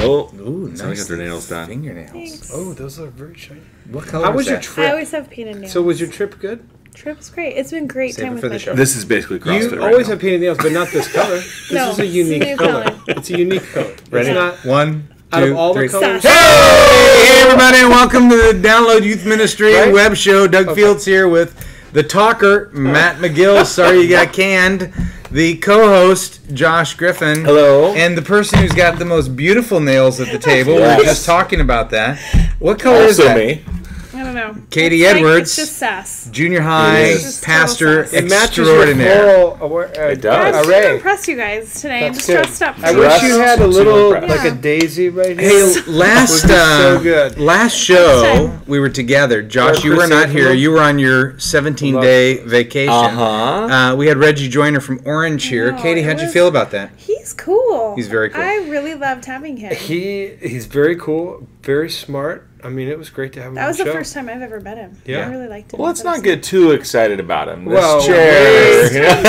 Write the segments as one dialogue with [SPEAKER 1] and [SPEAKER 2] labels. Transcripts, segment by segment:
[SPEAKER 1] Oh,
[SPEAKER 2] Ooh, nice.
[SPEAKER 1] Someone got their nails done.
[SPEAKER 2] Fingernails.
[SPEAKER 3] Thanks.
[SPEAKER 4] Oh, those are very shiny.
[SPEAKER 2] What color
[SPEAKER 4] How
[SPEAKER 2] was
[SPEAKER 4] was your
[SPEAKER 2] that?
[SPEAKER 3] I
[SPEAKER 4] trip?
[SPEAKER 3] always have painted nails.
[SPEAKER 4] So was your trip good?
[SPEAKER 3] Trip's great. It's been great
[SPEAKER 2] Save
[SPEAKER 3] time
[SPEAKER 2] it
[SPEAKER 3] with
[SPEAKER 2] for
[SPEAKER 3] my
[SPEAKER 2] the show.
[SPEAKER 3] kids.
[SPEAKER 1] This is basically CrossFit
[SPEAKER 4] You
[SPEAKER 1] right
[SPEAKER 4] always
[SPEAKER 1] now.
[SPEAKER 4] have painted nails, but not this color. This
[SPEAKER 3] No,
[SPEAKER 4] is a
[SPEAKER 3] it's a
[SPEAKER 4] unique
[SPEAKER 3] new
[SPEAKER 4] color.
[SPEAKER 3] color.
[SPEAKER 4] It's a unique color.
[SPEAKER 2] Ready?
[SPEAKER 4] It's not
[SPEAKER 2] One,
[SPEAKER 4] out
[SPEAKER 2] two,
[SPEAKER 4] of all
[SPEAKER 2] three.
[SPEAKER 4] the colors.
[SPEAKER 2] Hey, everybody, and welcome to the Download Youth Ministry
[SPEAKER 4] Right?
[SPEAKER 2] web show. Doug Fields here with the talker, Matt McGill. Sorry you got canned. The co-host, Josh Griffin.
[SPEAKER 1] Hello.
[SPEAKER 2] And the person who's got the most beautiful nails at the table.
[SPEAKER 1] Yes.
[SPEAKER 2] We were just talking about that. What color is
[SPEAKER 1] Also
[SPEAKER 2] that?
[SPEAKER 1] me.
[SPEAKER 3] I don't know.
[SPEAKER 2] Katie
[SPEAKER 3] It's
[SPEAKER 2] Edwards.
[SPEAKER 3] It's just sass.
[SPEAKER 2] Junior high
[SPEAKER 1] It is.
[SPEAKER 3] Just
[SPEAKER 2] pastor
[SPEAKER 3] total
[SPEAKER 4] It matches your
[SPEAKER 2] extraordinaire.
[SPEAKER 4] floral
[SPEAKER 1] It does.
[SPEAKER 3] I'm
[SPEAKER 4] array.
[SPEAKER 3] impressed you guys today. I'm
[SPEAKER 4] That's
[SPEAKER 3] just
[SPEAKER 4] good.
[SPEAKER 3] dressed up.
[SPEAKER 4] I
[SPEAKER 3] for
[SPEAKER 4] wish
[SPEAKER 3] you.
[SPEAKER 4] you had a
[SPEAKER 1] Super
[SPEAKER 4] little,
[SPEAKER 1] impressed.
[SPEAKER 4] like a daisy right here.
[SPEAKER 2] Hey, last
[SPEAKER 4] Would be so good.
[SPEAKER 2] last show we were together. Josh,
[SPEAKER 4] Or
[SPEAKER 2] you were not here.
[SPEAKER 4] chrysanthemum.
[SPEAKER 2] You were on your 17-day vacation.
[SPEAKER 1] Uh-huh.
[SPEAKER 2] We had Reggie Joyner from Orange here.
[SPEAKER 3] No,
[SPEAKER 2] Katie,
[SPEAKER 3] it
[SPEAKER 2] how'd you
[SPEAKER 3] was-
[SPEAKER 2] feel about that?
[SPEAKER 3] He's cool.
[SPEAKER 2] He's very cool.
[SPEAKER 3] I really loved having him.
[SPEAKER 4] He's very cool, very smart. I mean, it was great to have him
[SPEAKER 3] That
[SPEAKER 4] on
[SPEAKER 3] was
[SPEAKER 4] the
[SPEAKER 3] the
[SPEAKER 4] show.
[SPEAKER 3] first time I've ever met him.
[SPEAKER 4] Yeah.
[SPEAKER 3] I really liked him.
[SPEAKER 1] Well, let's
[SPEAKER 3] That was
[SPEAKER 1] not get too excited about him. This
[SPEAKER 4] Well,
[SPEAKER 1] chair.
[SPEAKER 3] First time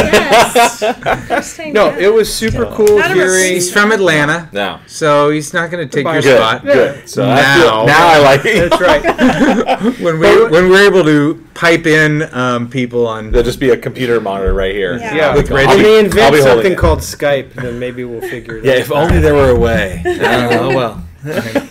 [SPEAKER 3] guest. First time
[SPEAKER 4] No,
[SPEAKER 3] guest.
[SPEAKER 4] it was super cool
[SPEAKER 3] Not a
[SPEAKER 4] hearing.
[SPEAKER 2] He's from Atlanta,
[SPEAKER 1] No.
[SPEAKER 2] so he's not going to take your
[SPEAKER 4] Good.
[SPEAKER 2] spot.
[SPEAKER 1] Good. So
[SPEAKER 2] Now.
[SPEAKER 1] now I like it.
[SPEAKER 4] That's right.
[SPEAKER 2] When we're able to pipe in people on.
[SPEAKER 1] There'll just be a computer monitor right here.
[SPEAKER 3] Yeah.
[SPEAKER 4] Yeah,
[SPEAKER 2] With Reggie.
[SPEAKER 4] when they
[SPEAKER 1] I'll
[SPEAKER 4] invent
[SPEAKER 1] be holding
[SPEAKER 4] something
[SPEAKER 1] it.
[SPEAKER 4] called Skype, then maybe we'll figure it
[SPEAKER 1] Yeah,
[SPEAKER 4] out.
[SPEAKER 1] if only there were a way. Oh, well.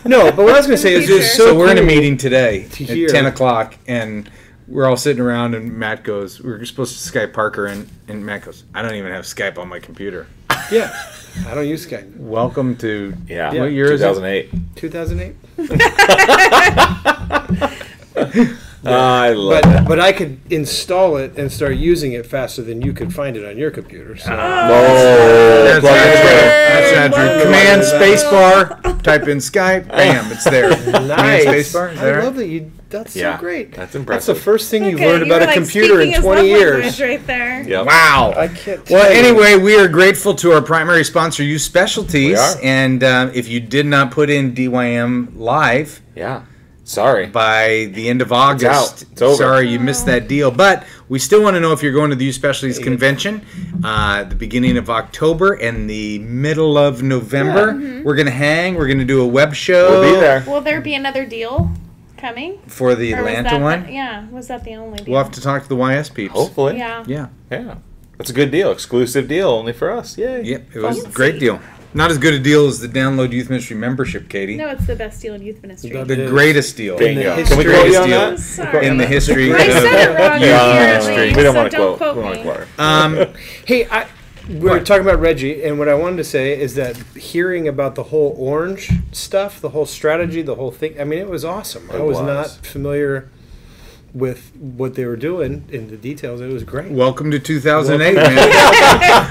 [SPEAKER 4] No, but what I was going to say is
[SPEAKER 3] Future.
[SPEAKER 4] just
[SPEAKER 2] So we're in a
[SPEAKER 4] cool.
[SPEAKER 2] meeting today
[SPEAKER 4] to
[SPEAKER 2] at
[SPEAKER 4] hear.
[SPEAKER 2] 10 o'clock, and we're all sitting around, and Matt goes, we're supposed to Skype Parker, and Matt goes, I don't even have Skype on my computer.
[SPEAKER 4] Yeah, I don't use Skype.
[SPEAKER 2] Welcome to,
[SPEAKER 1] Yeah.
[SPEAKER 2] what year is it?
[SPEAKER 1] 2008.
[SPEAKER 4] 2008.
[SPEAKER 1] I love it.
[SPEAKER 4] But I could install it and start using it faster than you could find it on your computer. So.
[SPEAKER 2] That's
[SPEAKER 1] plug
[SPEAKER 2] not
[SPEAKER 1] and
[SPEAKER 2] true.
[SPEAKER 1] play.
[SPEAKER 2] That's not true.
[SPEAKER 4] Whoa.
[SPEAKER 2] Command spacebar, type in Skype, bam, it's there. Command
[SPEAKER 4] Nice.
[SPEAKER 2] spacebar, is that
[SPEAKER 4] I
[SPEAKER 2] right?
[SPEAKER 4] love that you. That's
[SPEAKER 1] Yeah,
[SPEAKER 4] so great.
[SPEAKER 1] that's
[SPEAKER 4] That's
[SPEAKER 1] impressive.
[SPEAKER 4] the first thing you've
[SPEAKER 3] Okay,
[SPEAKER 4] learned
[SPEAKER 3] you
[SPEAKER 4] about
[SPEAKER 3] were,
[SPEAKER 4] a
[SPEAKER 3] like,
[SPEAKER 4] computer in
[SPEAKER 3] speaking his
[SPEAKER 4] 20
[SPEAKER 3] love
[SPEAKER 4] years.
[SPEAKER 3] language right there.
[SPEAKER 1] Yep.
[SPEAKER 2] Wow.
[SPEAKER 4] I can't.
[SPEAKER 2] Well,
[SPEAKER 4] tell you.
[SPEAKER 2] anyway, we are grateful to our primary sponsor, Youth Specialties.
[SPEAKER 1] We are.
[SPEAKER 2] And if you did not put in DYM Live
[SPEAKER 1] Yeah. Sorry.
[SPEAKER 2] by the end of August,
[SPEAKER 1] out. It's over.
[SPEAKER 2] sorry you missed that deal. But we still want to know if you're going to the Youth Specialties Convention the beginning of October and the middle of November. We're going to hang. We're going to do a web show
[SPEAKER 1] We'll be there.
[SPEAKER 3] Will there be another deal coming?
[SPEAKER 2] for the
[SPEAKER 3] Or was
[SPEAKER 2] Atlanta
[SPEAKER 3] that
[SPEAKER 2] one.
[SPEAKER 3] yeah, was that the only deal?
[SPEAKER 2] We'll have to talk to the YS peeps.
[SPEAKER 1] Hopefully.
[SPEAKER 3] Yeah.
[SPEAKER 2] Yeah.
[SPEAKER 1] Yeah. That's a good deal. Exclusive deal only for us. Yay.
[SPEAKER 2] Yep. It was a
[SPEAKER 3] Fancy.
[SPEAKER 2] great deal. Not as good a deal as the Download Youth Ministry membership, Katie.
[SPEAKER 3] No, it's the best deal in youth ministry.
[SPEAKER 4] That
[SPEAKER 2] The
[SPEAKER 4] is.
[SPEAKER 2] greatest deal
[SPEAKER 1] Bingo.
[SPEAKER 4] the
[SPEAKER 1] Can we
[SPEAKER 4] history
[SPEAKER 1] quote you
[SPEAKER 2] of
[SPEAKER 1] on
[SPEAKER 2] deal.
[SPEAKER 1] that?
[SPEAKER 3] Sorry.
[SPEAKER 2] in the history
[SPEAKER 3] I said it
[SPEAKER 2] of
[SPEAKER 3] wrong
[SPEAKER 1] Yeah,
[SPEAKER 3] apparently,
[SPEAKER 1] we don't
[SPEAKER 3] so
[SPEAKER 1] want to
[SPEAKER 3] don't
[SPEAKER 1] quote. We
[SPEAKER 3] quote
[SPEAKER 1] don't want to
[SPEAKER 3] me.
[SPEAKER 1] quote.
[SPEAKER 4] Hey, we were talking about Reggie, and what I wanted to say is that hearing about the whole orange stuff, the whole strategy, the whole thing, I mean, it was awesome. I was
[SPEAKER 1] was.
[SPEAKER 4] not familiar with what they were doing in the details. It was great.
[SPEAKER 2] Welcome to 2008, man.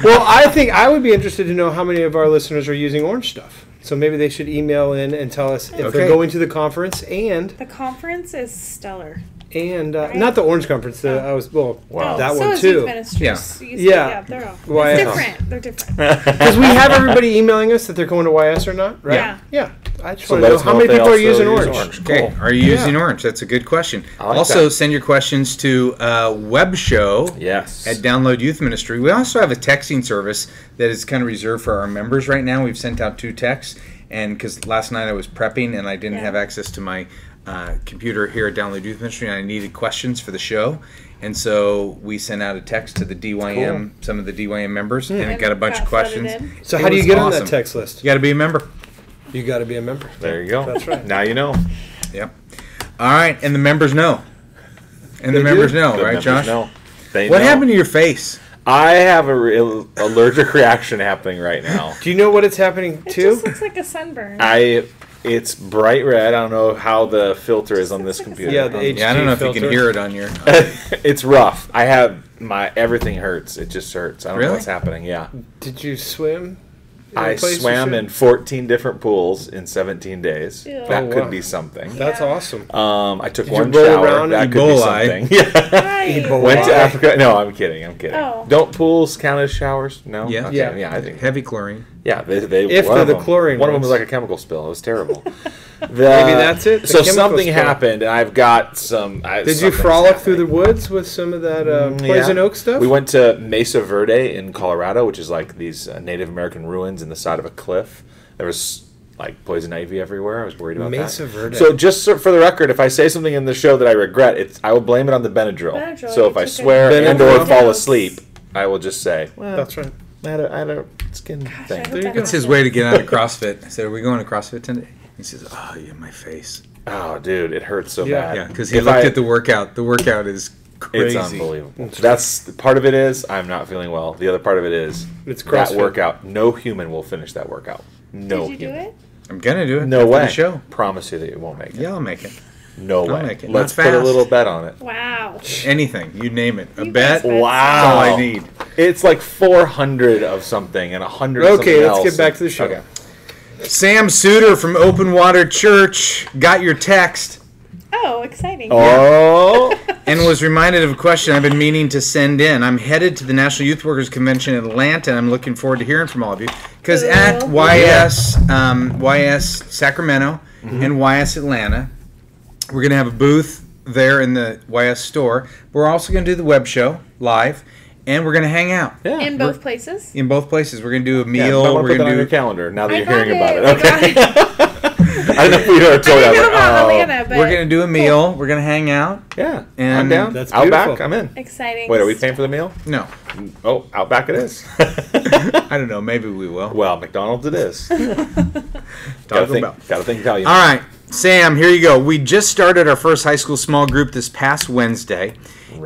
[SPEAKER 4] Well, I think I would be interested to know how many of our listeners are using orange stuff. So maybe they should email in and tell us if
[SPEAKER 2] Okay.
[SPEAKER 4] they're going to the conference and
[SPEAKER 3] The conference is stellar.
[SPEAKER 4] not the orange conference.
[SPEAKER 1] Wow.
[SPEAKER 4] That
[SPEAKER 3] so
[SPEAKER 4] one
[SPEAKER 3] is
[SPEAKER 4] too.
[SPEAKER 3] Youth ministries.
[SPEAKER 4] Yeah.
[SPEAKER 3] They're all.
[SPEAKER 4] Why
[SPEAKER 3] It's
[SPEAKER 4] else?
[SPEAKER 3] different. They're different.
[SPEAKER 4] Because we have everybody emailing us that they're going to YS or not, right?
[SPEAKER 3] Yeah.
[SPEAKER 4] Yeah. I just
[SPEAKER 1] So
[SPEAKER 4] want to
[SPEAKER 1] let
[SPEAKER 4] know
[SPEAKER 1] us
[SPEAKER 4] how
[SPEAKER 1] know
[SPEAKER 4] many
[SPEAKER 1] if they
[SPEAKER 4] people are
[SPEAKER 1] also
[SPEAKER 4] using
[SPEAKER 1] use
[SPEAKER 4] orange.
[SPEAKER 2] Okay,
[SPEAKER 1] Cool.
[SPEAKER 2] are you using
[SPEAKER 4] Yeah.
[SPEAKER 2] orange? That's a good question.
[SPEAKER 1] I like
[SPEAKER 2] Also,
[SPEAKER 1] that.
[SPEAKER 2] send your questions to web show
[SPEAKER 1] Yes.
[SPEAKER 2] at Download Youth Ministry. We also have a texting service that is kind of reserved for our members right now. We've sent out 2 texts, and because last night I was prepping and I didn't
[SPEAKER 3] Yeah.
[SPEAKER 2] have access to my computer here at Download Youth Ministry, and I needed questions for the show. And so we sent out a text to the DYM, some of the DYM members, and it got a bunch of
[SPEAKER 3] flooded
[SPEAKER 2] questions.
[SPEAKER 3] in.
[SPEAKER 4] So
[SPEAKER 2] It
[SPEAKER 4] how do you
[SPEAKER 2] was
[SPEAKER 4] get on
[SPEAKER 2] awesome.
[SPEAKER 4] that text list?
[SPEAKER 2] You got to be a member.
[SPEAKER 4] You got to be a member.
[SPEAKER 1] There you go.
[SPEAKER 4] That's right.
[SPEAKER 1] Now you know.
[SPEAKER 2] Yep. All right, and the members know. And the
[SPEAKER 4] They
[SPEAKER 2] members
[SPEAKER 4] do?
[SPEAKER 2] know,
[SPEAKER 1] The
[SPEAKER 2] right,
[SPEAKER 1] members
[SPEAKER 2] Josh?
[SPEAKER 1] know. They
[SPEAKER 2] What
[SPEAKER 1] know.
[SPEAKER 2] happened to your face?
[SPEAKER 1] I have a real allergic reaction happening right now.
[SPEAKER 4] Do you know what it's happening
[SPEAKER 3] It
[SPEAKER 4] to?
[SPEAKER 3] just looks like a sunburn.
[SPEAKER 1] It's bright red. I don't know how the filter is on this computer.
[SPEAKER 4] Yeah, the HD
[SPEAKER 2] Yeah, I don't know if you
[SPEAKER 4] filter.
[SPEAKER 2] can hear it on your.
[SPEAKER 1] It's rough. I have everything hurts. It just hurts. I don't know
[SPEAKER 2] Really?
[SPEAKER 1] what's happening. Yeah.
[SPEAKER 4] Did you swim? in a
[SPEAKER 1] I
[SPEAKER 4] place you
[SPEAKER 1] swam
[SPEAKER 4] should?
[SPEAKER 1] in 14 different pools in 17 days.
[SPEAKER 3] Ew.
[SPEAKER 1] That
[SPEAKER 4] Oh,
[SPEAKER 1] could
[SPEAKER 4] wow.
[SPEAKER 1] be something.
[SPEAKER 4] That's
[SPEAKER 3] Yeah.
[SPEAKER 4] awesome.
[SPEAKER 1] I took
[SPEAKER 4] Did you
[SPEAKER 1] one
[SPEAKER 4] roll
[SPEAKER 1] shower.
[SPEAKER 4] around
[SPEAKER 1] That
[SPEAKER 4] in
[SPEAKER 1] could be
[SPEAKER 2] Ebola?
[SPEAKER 1] something. Yeah.
[SPEAKER 3] Right.
[SPEAKER 4] Ebola.
[SPEAKER 1] Went to Africa. No, I'm kidding. I'm kidding.
[SPEAKER 3] Oh.
[SPEAKER 1] Don't pools count as showers? No.
[SPEAKER 2] Yeah.
[SPEAKER 1] Okay,
[SPEAKER 4] Yeah.
[SPEAKER 1] yeah. I think.
[SPEAKER 2] Heavy chlorine.
[SPEAKER 1] Yeah. They
[SPEAKER 4] If
[SPEAKER 1] one
[SPEAKER 4] they're
[SPEAKER 1] of
[SPEAKER 4] the
[SPEAKER 1] them-
[SPEAKER 4] chlorine
[SPEAKER 1] One of them was
[SPEAKER 4] ones.
[SPEAKER 1] like a chemical spill. It was terrible.
[SPEAKER 4] Maybe that's it, the
[SPEAKER 1] So
[SPEAKER 4] chemical
[SPEAKER 1] something
[SPEAKER 4] spill.
[SPEAKER 1] happened, and I've got some.
[SPEAKER 4] Did you
[SPEAKER 1] something's
[SPEAKER 4] frolic through the
[SPEAKER 1] happening.
[SPEAKER 4] woods with some of that poison
[SPEAKER 1] Yeah.
[SPEAKER 4] oak stuff?
[SPEAKER 1] We went to Mesa Verde in Colorado, which is like these Native American ruins in the side of a cliff. There was like poison ivy everywhere. I was worried about
[SPEAKER 4] Mesa
[SPEAKER 1] that.
[SPEAKER 4] Verde.
[SPEAKER 1] So just for the record, if I say something in the show that I regret, I will blame it on the Benadryl.
[SPEAKER 3] Benadryl,
[SPEAKER 1] So
[SPEAKER 3] you
[SPEAKER 1] if I
[SPEAKER 3] took
[SPEAKER 1] swear
[SPEAKER 4] a-
[SPEAKER 1] and or
[SPEAKER 4] Benadryl.
[SPEAKER 1] fall asleep, I will just say, well,
[SPEAKER 4] That's right.
[SPEAKER 1] I had a skin
[SPEAKER 3] I
[SPEAKER 1] thing.
[SPEAKER 3] hope
[SPEAKER 4] There you
[SPEAKER 3] that
[SPEAKER 4] go.
[SPEAKER 2] That's his way to get out of CrossFit. I said, "Are we going to CrossFit today?" He says, "Oh, yeah, my face."
[SPEAKER 1] Oh, dude, it hurts so
[SPEAKER 4] Yeah.
[SPEAKER 1] bad.
[SPEAKER 2] Yeah, because he
[SPEAKER 1] If
[SPEAKER 2] looked
[SPEAKER 1] I-
[SPEAKER 2] at the workout. The workout is crazy.
[SPEAKER 1] It's unbelievable. That's part of it is I'm not feeling well. The other part of it is
[SPEAKER 4] It's
[SPEAKER 1] that
[SPEAKER 4] CrossFit.
[SPEAKER 1] workout. No human will finish that workout. No
[SPEAKER 3] Did you do
[SPEAKER 1] human.
[SPEAKER 3] it?
[SPEAKER 2] I'm gonna do it.
[SPEAKER 1] No
[SPEAKER 2] after
[SPEAKER 1] way.
[SPEAKER 2] The show.
[SPEAKER 1] Promise you that you won't make it.
[SPEAKER 2] Yeah, I'll make it.
[SPEAKER 1] No
[SPEAKER 2] I'll
[SPEAKER 1] way.
[SPEAKER 2] make it.
[SPEAKER 1] Let's
[SPEAKER 2] Not
[SPEAKER 1] put a
[SPEAKER 2] fast.
[SPEAKER 1] little bet on it.
[SPEAKER 3] Wow.
[SPEAKER 2] Anything, you name it. A
[SPEAKER 3] You
[SPEAKER 2] bet.
[SPEAKER 3] guys
[SPEAKER 2] That's
[SPEAKER 1] Wow.
[SPEAKER 2] all I need.
[SPEAKER 1] It's like 400 of something and 100 of
[SPEAKER 4] Okay,
[SPEAKER 1] something
[SPEAKER 4] let's
[SPEAKER 1] else.
[SPEAKER 4] get back to the show.
[SPEAKER 1] Okay.
[SPEAKER 2] Sam Suter from Open Water Church got your text
[SPEAKER 3] Oh, exciting.
[SPEAKER 1] Oh.
[SPEAKER 2] and was reminded of a question I've been meaning to send in. I'm headed to the National Youth Workers Convention in Atlanta, and I'm looking forward to hearing from all of you. Because at
[SPEAKER 3] Cool.
[SPEAKER 2] YS Sacramento and YS Atlanta, we're going to have a booth there in the YS store. We're also going to do the web show live, and we're going to hang out.
[SPEAKER 1] Yeah.
[SPEAKER 3] In both places?
[SPEAKER 2] In both places, we're going to do a
[SPEAKER 1] Yeah,
[SPEAKER 2] meal.
[SPEAKER 1] I want
[SPEAKER 2] We're
[SPEAKER 1] to put that
[SPEAKER 2] going
[SPEAKER 1] on
[SPEAKER 2] to
[SPEAKER 1] your
[SPEAKER 2] do.
[SPEAKER 1] calendar now that
[SPEAKER 3] I
[SPEAKER 1] you're
[SPEAKER 3] got
[SPEAKER 1] hearing about it.
[SPEAKER 3] I got
[SPEAKER 1] Okay.
[SPEAKER 3] it.
[SPEAKER 1] I don't know if we already told you.
[SPEAKER 3] I
[SPEAKER 1] I
[SPEAKER 3] didn't know
[SPEAKER 1] was
[SPEAKER 3] about
[SPEAKER 1] like,
[SPEAKER 3] Atlanta, but
[SPEAKER 2] We're going to do a meal. We're going to hang out.
[SPEAKER 1] yeah,
[SPEAKER 2] And
[SPEAKER 1] I'm down.
[SPEAKER 4] That's
[SPEAKER 1] Outback,
[SPEAKER 4] beautiful.
[SPEAKER 1] I'm in.
[SPEAKER 3] exciting.
[SPEAKER 1] Wait, are we paying for the meal?
[SPEAKER 2] No,
[SPEAKER 1] Oh, Outback it is.
[SPEAKER 2] I don't know. Maybe we will.
[SPEAKER 1] Well, McDonald's it is. Gotta
[SPEAKER 2] Taco Bell.
[SPEAKER 1] think Italian.
[SPEAKER 2] All right, Sam, here you go. We just started our first high school small group this past Wednesday,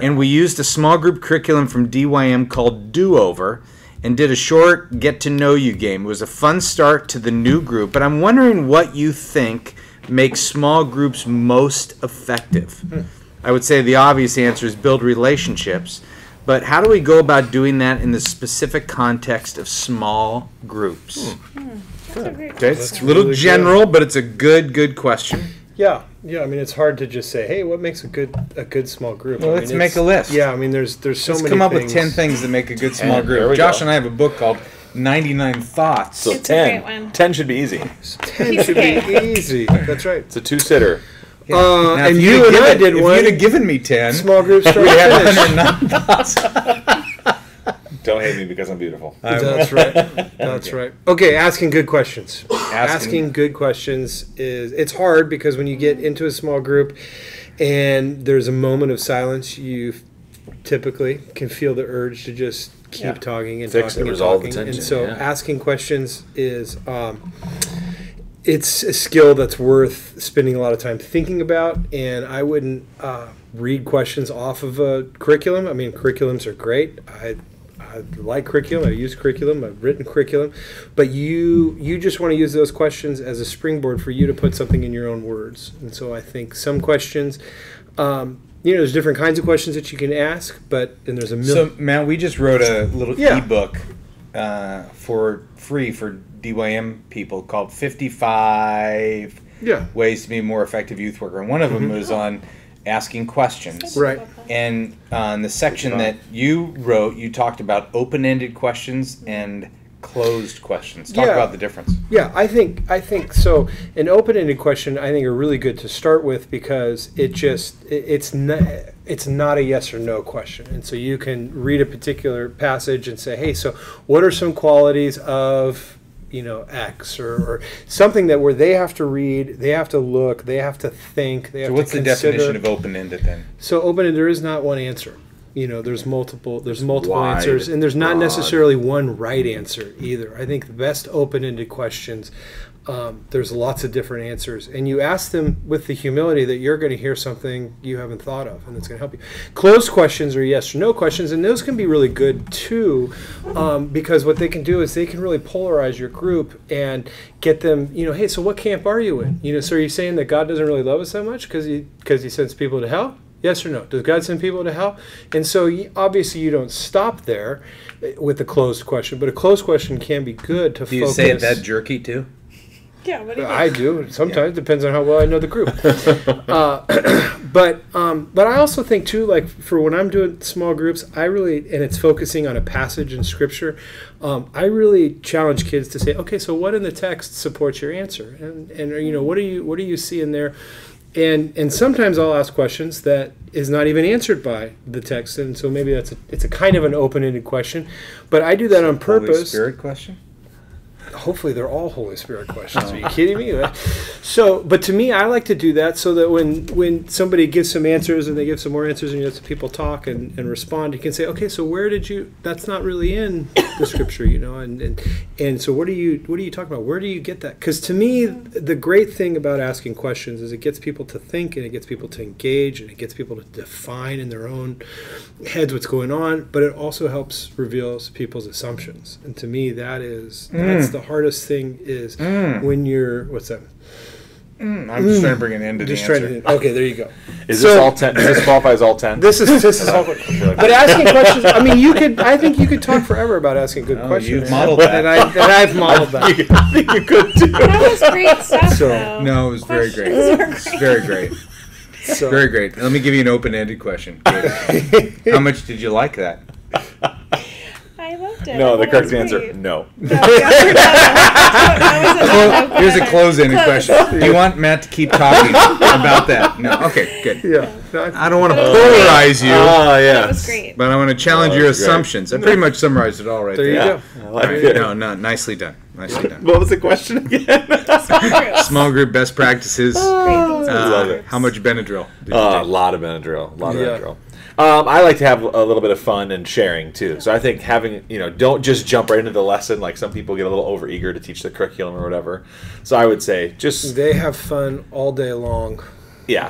[SPEAKER 2] and we used a small group curriculum from DYM called Do Over and did a short get-to-know-you game. It was a fun start to the new group, but I'm wondering what you think makes small groups most effective. I would say the obvious answer is build relationships, but how do we go about doing that in the specific context of small groups?
[SPEAKER 3] That's a great
[SPEAKER 2] Okay, it's
[SPEAKER 4] That's
[SPEAKER 2] a little
[SPEAKER 4] really good.
[SPEAKER 2] general, but it's a good question.
[SPEAKER 4] Yeah. I mean, it's hard to just say, "Hey, what makes a good small group?"
[SPEAKER 2] Well,
[SPEAKER 4] I mean,
[SPEAKER 2] let's
[SPEAKER 4] it's-
[SPEAKER 2] make a list.
[SPEAKER 4] Yeah, I mean, there's so
[SPEAKER 2] Let's
[SPEAKER 4] many.
[SPEAKER 2] come up
[SPEAKER 4] things.
[SPEAKER 2] with 10 things that make a good small
[SPEAKER 1] And there
[SPEAKER 2] group.
[SPEAKER 1] we
[SPEAKER 2] Josh
[SPEAKER 1] go.
[SPEAKER 2] and I have a book called 99 Thoughts.
[SPEAKER 1] So
[SPEAKER 3] It's a
[SPEAKER 1] 10.
[SPEAKER 3] great one.
[SPEAKER 1] 10 should be easy.
[SPEAKER 4] 10 should be easy. That's right.
[SPEAKER 1] It's a two-sitter.
[SPEAKER 2] Now, if
[SPEAKER 4] And
[SPEAKER 2] you'd
[SPEAKER 4] you
[SPEAKER 2] have
[SPEAKER 4] and I
[SPEAKER 2] given-
[SPEAKER 4] did
[SPEAKER 2] if
[SPEAKER 4] one.
[SPEAKER 2] you'd have given me 10,
[SPEAKER 4] Small group start
[SPEAKER 2] we'd have
[SPEAKER 4] finish.
[SPEAKER 2] 109 thoughts.
[SPEAKER 1] Don't hate me because I'm beautiful.
[SPEAKER 4] That's right. That's right. Okay, asking good questions.
[SPEAKER 2] Asking-
[SPEAKER 4] Asking good questions it's hard because when you get into a small group and there's a moment of silence, you typically can feel the urge to just keep
[SPEAKER 1] Yeah.
[SPEAKER 4] talking and
[SPEAKER 1] Fix
[SPEAKER 4] talking
[SPEAKER 1] it,
[SPEAKER 4] and
[SPEAKER 1] resolve the
[SPEAKER 4] talking. And
[SPEAKER 1] tension,
[SPEAKER 4] so
[SPEAKER 1] yeah.
[SPEAKER 4] asking questions is it's a skill that's worth spending a lot of time thinking about, and I wouldn't read questions off of a curriculum. I mean, curriculums are great. I like curriculum. I use curriculum. I've written curriculum, but you just want to use those questions as a springboard for you to put something in your own words. And so I think some questions, there's different kinds of questions that you can ask, and there's a
[SPEAKER 2] So, Matt, we just wrote a little
[SPEAKER 4] Yeah.
[SPEAKER 2] ebook for free for DYM people called 55
[SPEAKER 4] yeah,
[SPEAKER 2] Ways to Be a More Effective Youth Worker. And one of them was on asking questions.
[SPEAKER 4] right.
[SPEAKER 2] And on the section that you wrote, you talked about open-ended questions and closed questions. Talk
[SPEAKER 4] Yeah.
[SPEAKER 2] about the difference.
[SPEAKER 4] Yeah, I think so. An open-ended question I think are really good to start with because it's not a yes or no question, and so you can read a particular passage and say, hey, so what are some qualities of X or something that where they have to read, they have to look, they have to think, they have
[SPEAKER 2] So what's
[SPEAKER 4] to
[SPEAKER 2] the
[SPEAKER 4] consider.
[SPEAKER 2] definition of open-ended then?
[SPEAKER 4] So open-ended, there is not one answer. There's multiple
[SPEAKER 1] wide,
[SPEAKER 4] answers, and there's not
[SPEAKER 1] broad.
[SPEAKER 4] necessarily one right answer either. I think the best open-ended questions, there's lots of different answers, and you ask them with the humility that you're going to hear something you haven't thought of, and it's going to help you. Closed questions are yes or no questions, and those can be really good too, because what they can do is they can really polarize your group and get them, hey, so what camp are you in? So are you saying that God doesn't really love us that much because he sends people to hell? Yes or no? Does God send people to hell? And so obviously you don't stop there with a closed question, but a closed question can be good to
[SPEAKER 2] Do you
[SPEAKER 4] focus.
[SPEAKER 2] say it that jerky too?
[SPEAKER 3] Yeah, what do you
[SPEAKER 4] I do. Sometimes depends on how well I know the group. But I also think too, like for when I'm doing small groups, and it's focusing on a passage in Scripture. I really challenge kids to say, okay, so what in the text supports your answer, and what do you see in there? And sometimes I'll ask questions that is not even answered by the text, and so maybe it's a kind of an open-ended question, but I do that on
[SPEAKER 2] Holy
[SPEAKER 4] purpose.
[SPEAKER 2] Spirit question?
[SPEAKER 4] hopefully they're all Holy Spirit questions. Are you kidding me? So, but to me, I like to do that so that when somebody gives some answers and they give some more answers and you let people talk and respond, you can say, okay, so where did you? That's not really in the scripture, and so what are you talking about? Where do you get that? Because to me, the great thing about asking questions is it gets people to think and it gets people to engage and it gets people to define in their own heads what's going on, but it also helps reveal people's assumptions. And to me, that's the hardest thing is when you're what's that?
[SPEAKER 2] I'm just trying to bring an end to the answer.
[SPEAKER 4] Okay, there you go.
[SPEAKER 1] Is this all 10? Does this qualify as all 10?
[SPEAKER 4] This is all. But asking questions, I mean, I think you could talk forever about asking good questions.
[SPEAKER 2] You've modeled that.
[SPEAKER 4] And I've modeled that.
[SPEAKER 1] I think you could too.
[SPEAKER 3] That was great stuff, though.
[SPEAKER 2] No, it was very great.
[SPEAKER 3] Questions are
[SPEAKER 2] It's very great.
[SPEAKER 4] So,
[SPEAKER 2] Very great. Let me give you an open-ended question. How much did you like that?
[SPEAKER 3] I loved it.
[SPEAKER 1] No, the
[SPEAKER 3] That
[SPEAKER 1] correct
[SPEAKER 3] was
[SPEAKER 1] answer,
[SPEAKER 3] great.
[SPEAKER 1] no.
[SPEAKER 3] No, that was a
[SPEAKER 2] Well,
[SPEAKER 3] no
[SPEAKER 2] here's a
[SPEAKER 3] comment.
[SPEAKER 2] close-ended
[SPEAKER 3] Close.
[SPEAKER 2] question. Do you want Matt to keep talking about that? No. Okay, good.
[SPEAKER 4] yeah.
[SPEAKER 2] I don't want to
[SPEAKER 3] That was great.
[SPEAKER 2] polarize you,
[SPEAKER 1] Oh, yeah.
[SPEAKER 3] That was great.
[SPEAKER 2] but I want to challenge
[SPEAKER 1] Oh,
[SPEAKER 2] your
[SPEAKER 1] that's great.
[SPEAKER 2] assumptions. I pretty much summarized it all right
[SPEAKER 4] There you
[SPEAKER 2] there.
[SPEAKER 4] go.
[SPEAKER 1] I like it.
[SPEAKER 2] No, nicely done. Nicely done.
[SPEAKER 1] What was the question again?
[SPEAKER 3] Small groups.
[SPEAKER 2] Small group best practices.
[SPEAKER 3] Great things about
[SPEAKER 1] love
[SPEAKER 3] small
[SPEAKER 1] it.
[SPEAKER 3] groups.
[SPEAKER 2] How much Benadryl did you
[SPEAKER 1] A
[SPEAKER 2] take?
[SPEAKER 1] lot of Benadryl.
[SPEAKER 4] Yeah.
[SPEAKER 1] I like to have a little bit of fun and sharing too. So I think having, don't just jump right into the lesson like some people get a little overeager to teach the curriculum or whatever. So I would say just,
[SPEAKER 4] They have fun all day long.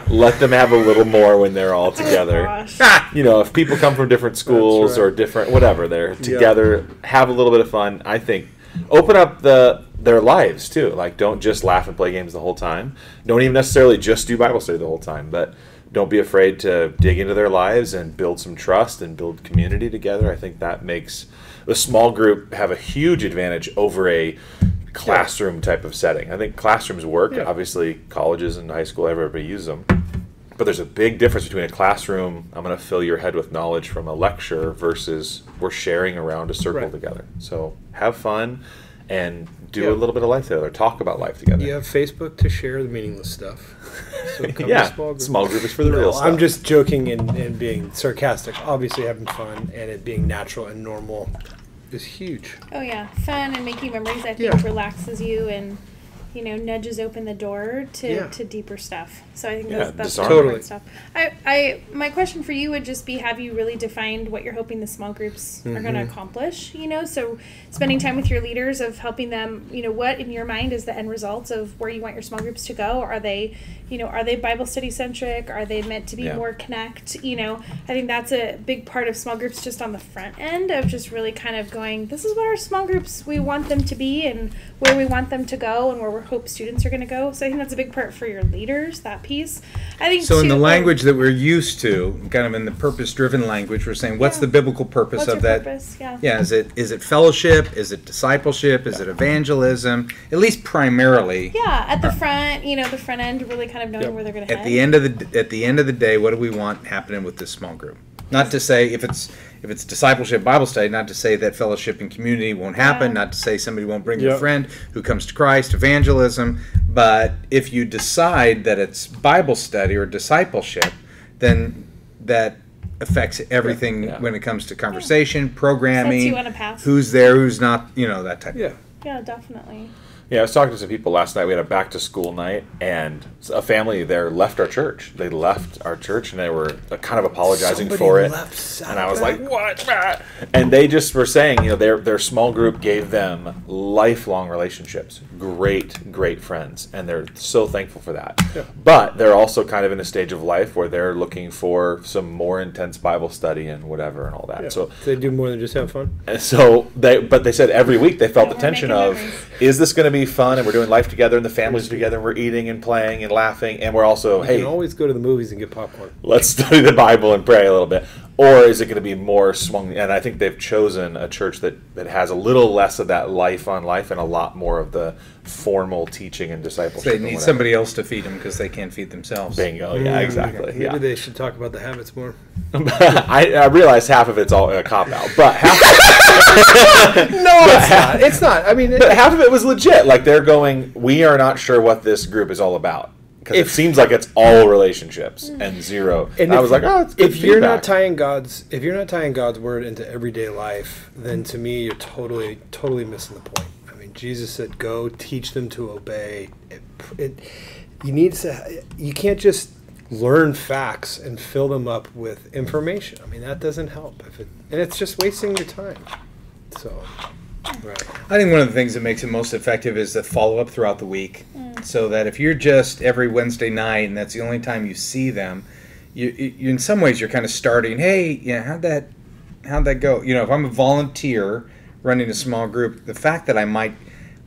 [SPEAKER 1] let them have a little more when they're all together.
[SPEAKER 3] Gosh.
[SPEAKER 1] If people come from different schools
[SPEAKER 4] That's right.
[SPEAKER 1] or different, whatever, they're together, have a little bit of fun. I think open up their lives too. Like, don't just laugh and play games the whole time. Don't even necessarily just do Bible study the whole time, but don't be afraid to dig into their lives and build some trust and build community together. I think that makes the small group have a huge advantage over a classroom type of setting. I think classrooms work.
[SPEAKER 4] Yeah.
[SPEAKER 1] Obviously, colleges and high school, everybody uses them. But there's a big difference between a classroom, I'm going to fill your head with knowledge from a lecture, versus we're sharing around a circle
[SPEAKER 4] Right.
[SPEAKER 1] together. So have fun and do
[SPEAKER 4] Yeah.
[SPEAKER 1] a little bit of life together. Talk about life together.
[SPEAKER 4] You have Facebook to share the meaningless stuff. So come
[SPEAKER 1] Yeah,
[SPEAKER 4] to
[SPEAKER 1] small group is for the real stuff.
[SPEAKER 4] I'm just joking and being sarcastic. Obviously, having fun and it being natural and normal is huge.
[SPEAKER 3] Oh yeah, fun and making memories. I think
[SPEAKER 4] Yeah.
[SPEAKER 3] relaxes you and nudges open the door
[SPEAKER 4] Yeah.
[SPEAKER 3] to deeper stuff. So I think
[SPEAKER 1] Yeah,
[SPEAKER 3] that's
[SPEAKER 1] disarm.
[SPEAKER 3] important
[SPEAKER 4] Totally.
[SPEAKER 3] stuff. My question for you would just be: have you really defined what you're hoping the small groups are going to accomplish? So spending time with your leaders of helping them. What in your mind is the end results of where you want your small groups to go? Are they Bible study centric? Are they meant to be
[SPEAKER 1] Yeah.
[SPEAKER 3] more connect? I think that's a big part of small groups, just on the front end of just really kind of going, this is what our small groups, we want them to be and where we want them to go and where we hope students are going to go. So I think that's a big part for your leaders, that piece. I think
[SPEAKER 2] So in
[SPEAKER 3] too-
[SPEAKER 2] the language that we're used to, kind of in the purpose-driven language, we're saying, what's
[SPEAKER 3] Yeah.
[SPEAKER 2] the biblical purpose
[SPEAKER 3] what's
[SPEAKER 2] of
[SPEAKER 3] your
[SPEAKER 2] that?
[SPEAKER 3] purpose? Yeah.
[SPEAKER 2] Yeah, is it fellowship? Is it discipleship? Is it evangelism? At least primarily.
[SPEAKER 3] Yeah, at the front, the front end, really kind of knowing
[SPEAKER 4] Yep.
[SPEAKER 3] where they're going to head.
[SPEAKER 2] At the end of the day, what do we want happening with this small group? Not to say if it's discipleship Bible study, not to say that fellowship and community won't happen,
[SPEAKER 3] Yeah.
[SPEAKER 2] not to say somebody won't bring a
[SPEAKER 4] Yep.
[SPEAKER 2] friend who comes to Christ, evangelism, but if you decide that it's Bible study or discipleship, then that affects everything
[SPEAKER 1] Yeah.
[SPEAKER 2] when it comes to conversation, programming,
[SPEAKER 3] Sets you on a path.
[SPEAKER 2] who's there, who's not, that type of
[SPEAKER 4] Yeah.
[SPEAKER 2] thing.
[SPEAKER 3] Yeah, definitely.
[SPEAKER 1] Yeah, I was talking to some people last night. We had a back to school night, and a family there left our church. They left our church, and they were kind of apologizing
[SPEAKER 4] Somebody
[SPEAKER 1] for it.
[SPEAKER 4] left
[SPEAKER 1] And I was
[SPEAKER 4] Saddleback?
[SPEAKER 1] like, "What?" And they just were saying, their small group gave them lifelong relationships, great friends, and they're so thankful for that.
[SPEAKER 4] Yeah.
[SPEAKER 1] But they're also kind of in a stage of life where they're looking for some more intense Bible study and whatever and all that.
[SPEAKER 4] Yeah.
[SPEAKER 1] So
[SPEAKER 4] They do more than just have fun.
[SPEAKER 1] and so they said every week they felt
[SPEAKER 3] Yeah,
[SPEAKER 1] the
[SPEAKER 3] we're
[SPEAKER 1] tension
[SPEAKER 3] making
[SPEAKER 1] of,
[SPEAKER 3] memories.
[SPEAKER 1] is this going to be fun, and we're doing life together and the families are together and we're eating and playing and laughing, and we're also,
[SPEAKER 4] You
[SPEAKER 1] hey,
[SPEAKER 4] can always go to the movies and get popcorn.
[SPEAKER 1] let's study the Bible and pray a little bit. Or is it going to be more swung? And I think they've chosen a church that has a little less of that life on life and a lot more of the formal teaching and discipleship.
[SPEAKER 2] They
[SPEAKER 1] and
[SPEAKER 2] need
[SPEAKER 1] whatever.
[SPEAKER 2] somebody else to feed them because they can't feed themselves.
[SPEAKER 1] Bingo. Yeah, exactly.
[SPEAKER 4] Maybe
[SPEAKER 1] Yeah.
[SPEAKER 4] they should talk about the habits more.
[SPEAKER 1] I realize half of it's all a cop out, but half.
[SPEAKER 4] No, it's not. It's not. I mean,
[SPEAKER 1] But half of it was legit. Like, they're going, we are not sure what this group is all about. Because it seems like it's all relationships and zero. And I was like, oh, it's good
[SPEAKER 4] if you're not
[SPEAKER 1] feedback.
[SPEAKER 4] tying God's word into everyday life, then to me you're totally missing the point. I mean, Jesus said, "Go, teach them to obey." You can't just learn facts and fill them up with information. I mean, that doesn't help. And it's just wasting your time. So, right.
[SPEAKER 2] I think one of the things that makes it most effective is the follow-up throughout the week. So that if you're just every Wednesday night and that's the only time you see them, you in some ways you're kind of starting, hey, yeah, how'd that go? You know, if I'm a volunteer running a small group, the fact that I might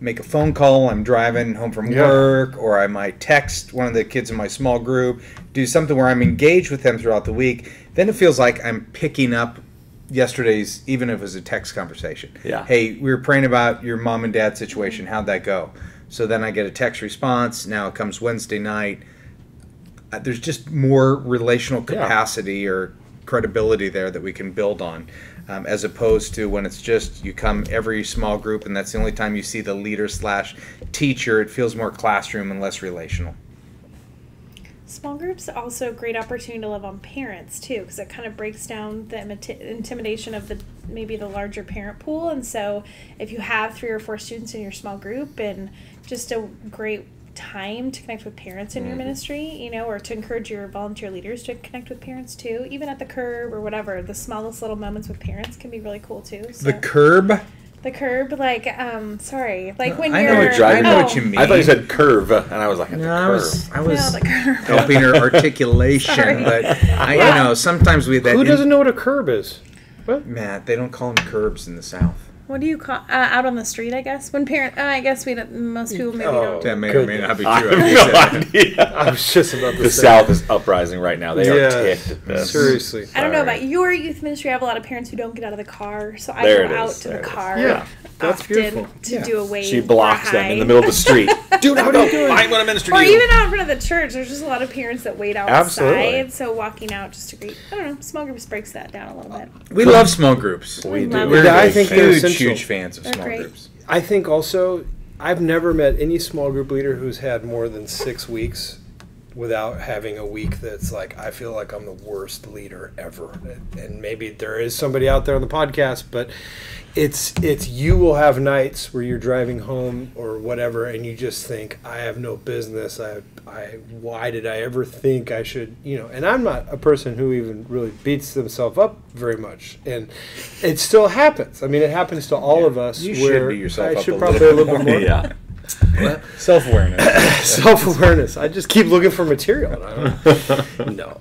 [SPEAKER 2] make a phone call, I'm driving home from work, or I might text one of the kids in my small group, do something where I'm engaged with them throughout the week, then it feels like I'm picking up yesterday's, even if it was a text conversation.
[SPEAKER 1] Yeah.
[SPEAKER 2] Hey, we were praying about your mom and dad situation. How'd that go? So then I get a text response. Now it comes Wednesday night. There's just more relational capacity or credibility there that we can build on, as opposed to when it's just you come every small group and that's the only time you see the leader/teacher. It feels more classroom and less relational.
[SPEAKER 3] Small groups are also a great opportunity to love on parents too, because it kind of breaks down the intimidation of maybe the larger parent pool. And so if you have 3 or 4 students in your small group, and just a great time to connect with parents in your ministry, you know, or to encourage your volunteer leaders to connect with parents too, even at the curb or whatever. The smallest little moments with parents can be really cool too. So.
[SPEAKER 2] The curb?
[SPEAKER 3] The curb, like, sorry, like when
[SPEAKER 2] I
[SPEAKER 3] you're.
[SPEAKER 2] I know what you mean.
[SPEAKER 1] I thought you said curve, and I was like,
[SPEAKER 2] no, I was
[SPEAKER 3] the curb.
[SPEAKER 2] helping her articulation, but you know, sometimes we have that.
[SPEAKER 4] Who doesn't know what a curb is? What?
[SPEAKER 2] Matt, they don't call them curbs in the South.
[SPEAKER 3] What do you call out on the street? I guess when I guess we don't. Most people maybe don't.
[SPEAKER 2] That may or may not be true.
[SPEAKER 1] I have no idea.
[SPEAKER 4] I was just about to say.
[SPEAKER 1] The South is uprising right now. They are ticked at this.
[SPEAKER 4] Seriously.
[SPEAKER 3] I don't know about your youth ministry. I have a lot of parents who don't get out of the car, so I
[SPEAKER 1] There
[SPEAKER 3] go
[SPEAKER 1] it
[SPEAKER 3] out
[SPEAKER 1] is.
[SPEAKER 3] to
[SPEAKER 1] There
[SPEAKER 3] the
[SPEAKER 1] it is.
[SPEAKER 3] car.
[SPEAKER 4] Yeah, that's
[SPEAKER 3] often
[SPEAKER 4] beautiful.
[SPEAKER 3] to do a wave.
[SPEAKER 1] She
[SPEAKER 3] or a
[SPEAKER 1] blocks them in the
[SPEAKER 3] hi.
[SPEAKER 1] middle of the street. Do not go.
[SPEAKER 4] doing?
[SPEAKER 1] I'm going to minister
[SPEAKER 3] Or
[SPEAKER 1] to you.
[SPEAKER 3] even out in front of the church. There's just a lot of parents that wait outside.
[SPEAKER 1] Absolutely.
[SPEAKER 3] So walking out just to greet. I don't know. Small groups breaks that down a little bit.
[SPEAKER 2] We love small groups.
[SPEAKER 1] We do.
[SPEAKER 3] love
[SPEAKER 2] We're
[SPEAKER 3] it.
[SPEAKER 4] I think they're
[SPEAKER 2] huge,
[SPEAKER 4] essential.
[SPEAKER 2] huge fans of
[SPEAKER 3] They're
[SPEAKER 2] small
[SPEAKER 3] great.
[SPEAKER 2] groups.
[SPEAKER 4] I think also, I've never met any small group leader who's had more than 6 weeks without having a week that's like, I feel like I'm the worst leader ever. And maybe there is somebody out there on the podcast, but it's you will have nights where you're driving home or whatever, and you just think, I have no business. Why did I ever think I should, and I'm not a person who even really beats themselves up very much. And it still happens. I mean, it happens to all of us.
[SPEAKER 2] You should
[SPEAKER 4] where
[SPEAKER 2] beat yourself
[SPEAKER 4] I
[SPEAKER 2] up
[SPEAKER 4] should
[SPEAKER 2] a
[SPEAKER 4] probably
[SPEAKER 2] little
[SPEAKER 4] a little bit more.
[SPEAKER 1] Yeah.
[SPEAKER 2] Self-awareness.
[SPEAKER 4] Self-awareness. I just keep looking for material. No.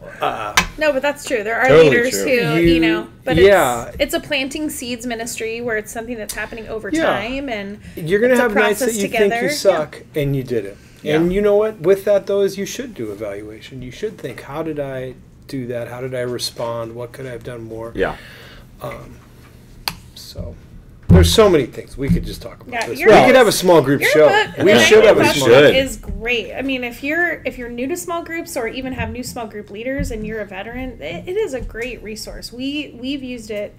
[SPEAKER 3] No, but that's true. There are
[SPEAKER 2] Totally
[SPEAKER 3] leaders
[SPEAKER 2] true.
[SPEAKER 3] who, but
[SPEAKER 4] Yeah.
[SPEAKER 3] it's a planting seeds ministry where it's something that's happening over
[SPEAKER 4] Yeah.
[SPEAKER 3] time, and
[SPEAKER 4] You're going to
[SPEAKER 3] it's a
[SPEAKER 4] have nights that
[SPEAKER 3] process
[SPEAKER 4] you
[SPEAKER 3] together.
[SPEAKER 4] think you suck and you did it.
[SPEAKER 2] Yeah.
[SPEAKER 4] And you know what? With that, though, is you should do evaluation. You should think, how did I do that? How did I respond? What could I have done more?
[SPEAKER 1] Yeah.
[SPEAKER 4] So there's so many things we could just talk about.
[SPEAKER 3] Yeah,
[SPEAKER 4] This.
[SPEAKER 3] your
[SPEAKER 4] We
[SPEAKER 3] book-
[SPEAKER 4] could have a small group
[SPEAKER 3] Your
[SPEAKER 4] show.
[SPEAKER 3] book,
[SPEAKER 4] We
[SPEAKER 3] the
[SPEAKER 4] should have a
[SPEAKER 3] Night
[SPEAKER 4] small
[SPEAKER 3] Book
[SPEAKER 1] should.
[SPEAKER 3] is great. I mean, if you're new to small groups or even have new small group leaders and you're a veteran, it is a great resource. We've used it,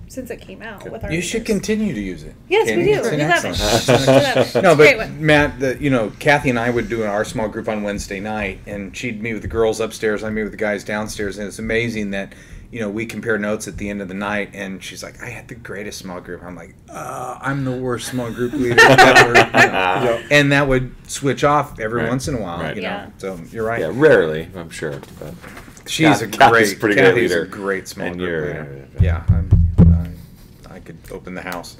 [SPEAKER 3] since it came out with our.
[SPEAKER 2] You should
[SPEAKER 3] leaders.
[SPEAKER 2] continue to use it.
[SPEAKER 3] Yes,
[SPEAKER 2] Kenny.
[SPEAKER 3] we do.
[SPEAKER 2] It's an
[SPEAKER 3] We love it.
[SPEAKER 2] excellent-
[SPEAKER 3] We love it.
[SPEAKER 2] No,
[SPEAKER 3] It's a great
[SPEAKER 2] but
[SPEAKER 3] one.
[SPEAKER 2] Matt, Kathy and I would do our small group on Wednesday night, and she'd meet with the girls upstairs, I meet with the guys downstairs, and it's amazing that, we compare notes at the end of the night, and she's like, I had the greatest small group. I'm like, I'm the worst small group leader ever. And that would switch off every
[SPEAKER 1] Right.
[SPEAKER 2] once in a while,
[SPEAKER 1] Right.
[SPEAKER 3] Yeah.
[SPEAKER 2] So you're right.
[SPEAKER 1] Yeah, rarely, I'm sure. But
[SPEAKER 2] She's
[SPEAKER 1] Kathy's pretty good
[SPEAKER 2] Kathy's
[SPEAKER 1] leader.
[SPEAKER 2] a great small
[SPEAKER 1] And
[SPEAKER 2] group
[SPEAKER 1] you're-
[SPEAKER 2] leader. Yeah, I could open the house.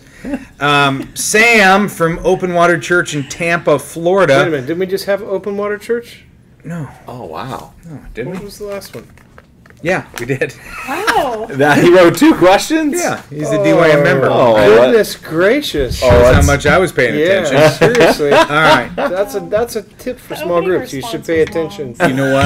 [SPEAKER 2] Sam from Open Water Church in Tampa, Florida.
[SPEAKER 4] Wait a minute. Didn't we just have Open Water Church?
[SPEAKER 2] No,
[SPEAKER 1] Oh, wow.
[SPEAKER 2] didn't
[SPEAKER 4] What
[SPEAKER 2] we?
[SPEAKER 4] was the last one?
[SPEAKER 2] Yeah, we did.
[SPEAKER 3] Wow.
[SPEAKER 1] That, he wrote 2 questions?
[SPEAKER 2] Yeah, he's a DYM member.
[SPEAKER 1] Oh,
[SPEAKER 4] Goodness gracious.
[SPEAKER 2] That's how
[SPEAKER 1] that's-
[SPEAKER 2] much I was paying
[SPEAKER 4] Yeah,
[SPEAKER 2] attention.
[SPEAKER 4] seriously.
[SPEAKER 2] All right.
[SPEAKER 4] That's a tip for
[SPEAKER 3] The
[SPEAKER 4] small
[SPEAKER 3] opening
[SPEAKER 4] groups. You should
[SPEAKER 3] response
[SPEAKER 4] pay
[SPEAKER 3] was long.
[SPEAKER 4] attention.
[SPEAKER 2] You know what?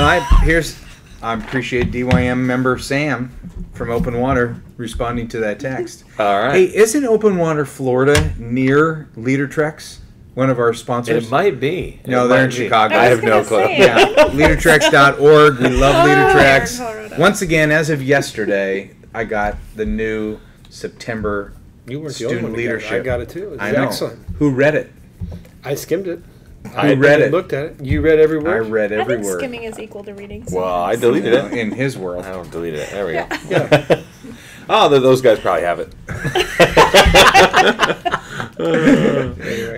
[SPEAKER 2] I appreciate DYM member Sam from Open Water responding to that text.
[SPEAKER 1] All right.
[SPEAKER 2] Hey, isn't Open Water Florida near Leader Trex? One of our sponsors?
[SPEAKER 1] It might be.
[SPEAKER 2] No,
[SPEAKER 1] It
[SPEAKER 2] they're
[SPEAKER 1] might
[SPEAKER 2] in
[SPEAKER 1] be.
[SPEAKER 2] Chicago.
[SPEAKER 1] I
[SPEAKER 3] I was
[SPEAKER 1] have no
[SPEAKER 3] gonna
[SPEAKER 1] clue.
[SPEAKER 3] say.
[SPEAKER 2] Yeah, leadertrex.org. We love Leader
[SPEAKER 3] Oh,
[SPEAKER 2] Trex.
[SPEAKER 3] Colorado.
[SPEAKER 2] Once again, as of yesterday, I got the new September
[SPEAKER 4] You weren't the only
[SPEAKER 2] student
[SPEAKER 4] one who got it.
[SPEAKER 2] leadership.
[SPEAKER 4] I got it too. It was
[SPEAKER 2] I know.
[SPEAKER 4] excellent.
[SPEAKER 2] Who read it?
[SPEAKER 4] I skimmed it.
[SPEAKER 2] Who read it?
[SPEAKER 4] Looked at it. You read every
[SPEAKER 2] I
[SPEAKER 4] word?
[SPEAKER 2] read
[SPEAKER 3] I
[SPEAKER 2] every
[SPEAKER 3] think
[SPEAKER 2] word.
[SPEAKER 3] skimming is equal to reading.
[SPEAKER 1] Well, I
[SPEAKER 3] sometimes.
[SPEAKER 1] deleted it.
[SPEAKER 2] In his world.
[SPEAKER 1] I don't delete it. There we go.
[SPEAKER 4] Yeah.
[SPEAKER 1] Oh, those guys probably have it.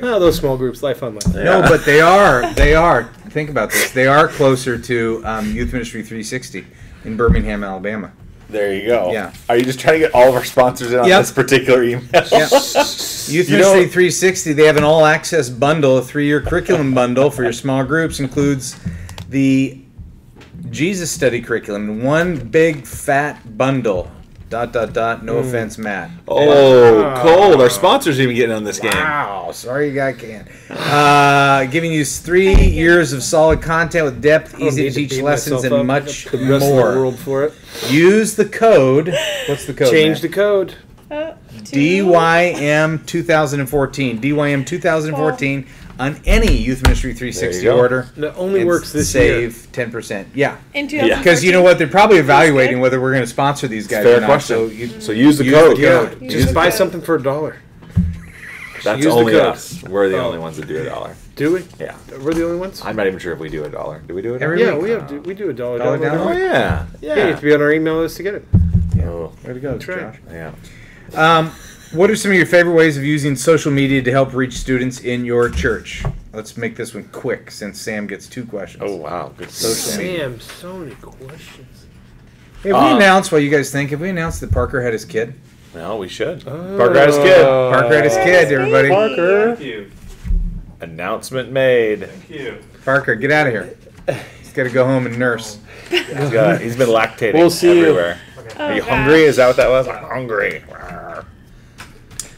[SPEAKER 4] Well, those small groups, life on life.
[SPEAKER 2] No, but they are. They are. Think about this. They are closer to Youth Ministry 360 in Birmingham, Alabama.
[SPEAKER 1] There you go.
[SPEAKER 2] Yeah.
[SPEAKER 1] Are you just trying to get all of our sponsors in on
[SPEAKER 2] Yep.
[SPEAKER 1] this particular email?
[SPEAKER 2] Yeah. Youth Ministry 360, they have an all-access bundle, a 3-year curriculum bundle for your small groups. Includes the Jesus study curriculum, one big fat bundle. ... No offense, Matt.
[SPEAKER 1] Oh, cold. Our sponsors are even getting on this game.
[SPEAKER 2] Wow, sorry you got canned. Giving you 3 years of solid content with depth, easy to teach lessons, and much
[SPEAKER 4] the rest
[SPEAKER 2] more.
[SPEAKER 4] Of the world for it.
[SPEAKER 2] Use the code. What's the code?
[SPEAKER 4] Change
[SPEAKER 2] Matt?
[SPEAKER 4] the code.
[SPEAKER 2] DYM 2014. DYM 2014 on any Youth Ministry 360
[SPEAKER 1] There you go.
[SPEAKER 2] order.
[SPEAKER 4] That only
[SPEAKER 2] and
[SPEAKER 4] works this year.
[SPEAKER 2] Save 10%. Yeah.
[SPEAKER 3] In
[SPEAKER 2] Because you know what? They're probably evaluating whether we're going to sponsor these guys
[SPEAKER 1] Fair
[SPEAKER 2] or not.
[SPEAKER 1] question. So use the
[SPEAKER 2] use
[SPEAKER 1] code.
[SPEAKER 2] the
[SPEAKER 4] Yeah,
[SPEAKER 2] code.
[SPEAKER 4] just buy something for $1.
[SPEAKER 1] That's
[SPEAKER 4] Use the
[SPEAKER 1] only
[SPEAKER 4] code.
[SPEAKER 1] us. We're the
[SPEAKER 4] Oh.
[SPEAKER 1] only ones that do $1.
[SPEAKER 4] Do we?
[SPEAKER 1] Yeah.
[SPEAKER 4] We're the only ones.
[SPEAKER 1] I'm not even sure if we do $1. Do we do $1?
[SPEAKER 2] Every
[SPEAKER 4] Yeah,
[SPEAKER 2] week.
[SPEAKER 4] we do $1.
[SPEAKER 2] $1
[SPEAKER 4] download
[SPEAKER 2] download?
[SPEAKER 1] Oh
[SPEAKER 4] every-
[SPEAKER 1] yeah.
[SPEAKER 4] Yeah, you have to be on our email list to get it.
[SPEAKER 1] Oh,
[SPEAKER 2] Way to go,
[SPEAKER 4] That's right.
[SPEAKER 2] Josh.
[SPEAKER 1] yeah.
[SPEAKER 2] What are some of your favorite ways of using social media to help reach students in your church? Let's make this one quick since Sam gets 2 questions.
[SPEAKER 1] Oh wow. Good social media.
[SPEAKER 4] Sam, so many questions.
[SPEAKER 2] Have we announced, while you guys think, have we announced that Parker had his kid?
[SPEAKER 1] No, we should. Parker had his kid.
[SPEAKER 2] Parker had his kid, everybody.
[SPEAKER 1] Parker.
[SPEAKER 5] Thank you.
[SPEAKER 1] Announcement made.
[SPEAKER 5] Thank you.
[SPEAKER 2] Parker, get out of here. He's got to go home and nurse.
[SPEAKER 1] He's been lactating
[SPEAKER 4] We'll see you.
[SPEAKER 1] everywhere.
[SPEAKER 3] Oh,
[SPEAKER 1] Are you
[SPEAKER 3] gosh.
[SPEAKER 1] hungry? Is that what that was? I'm hungry.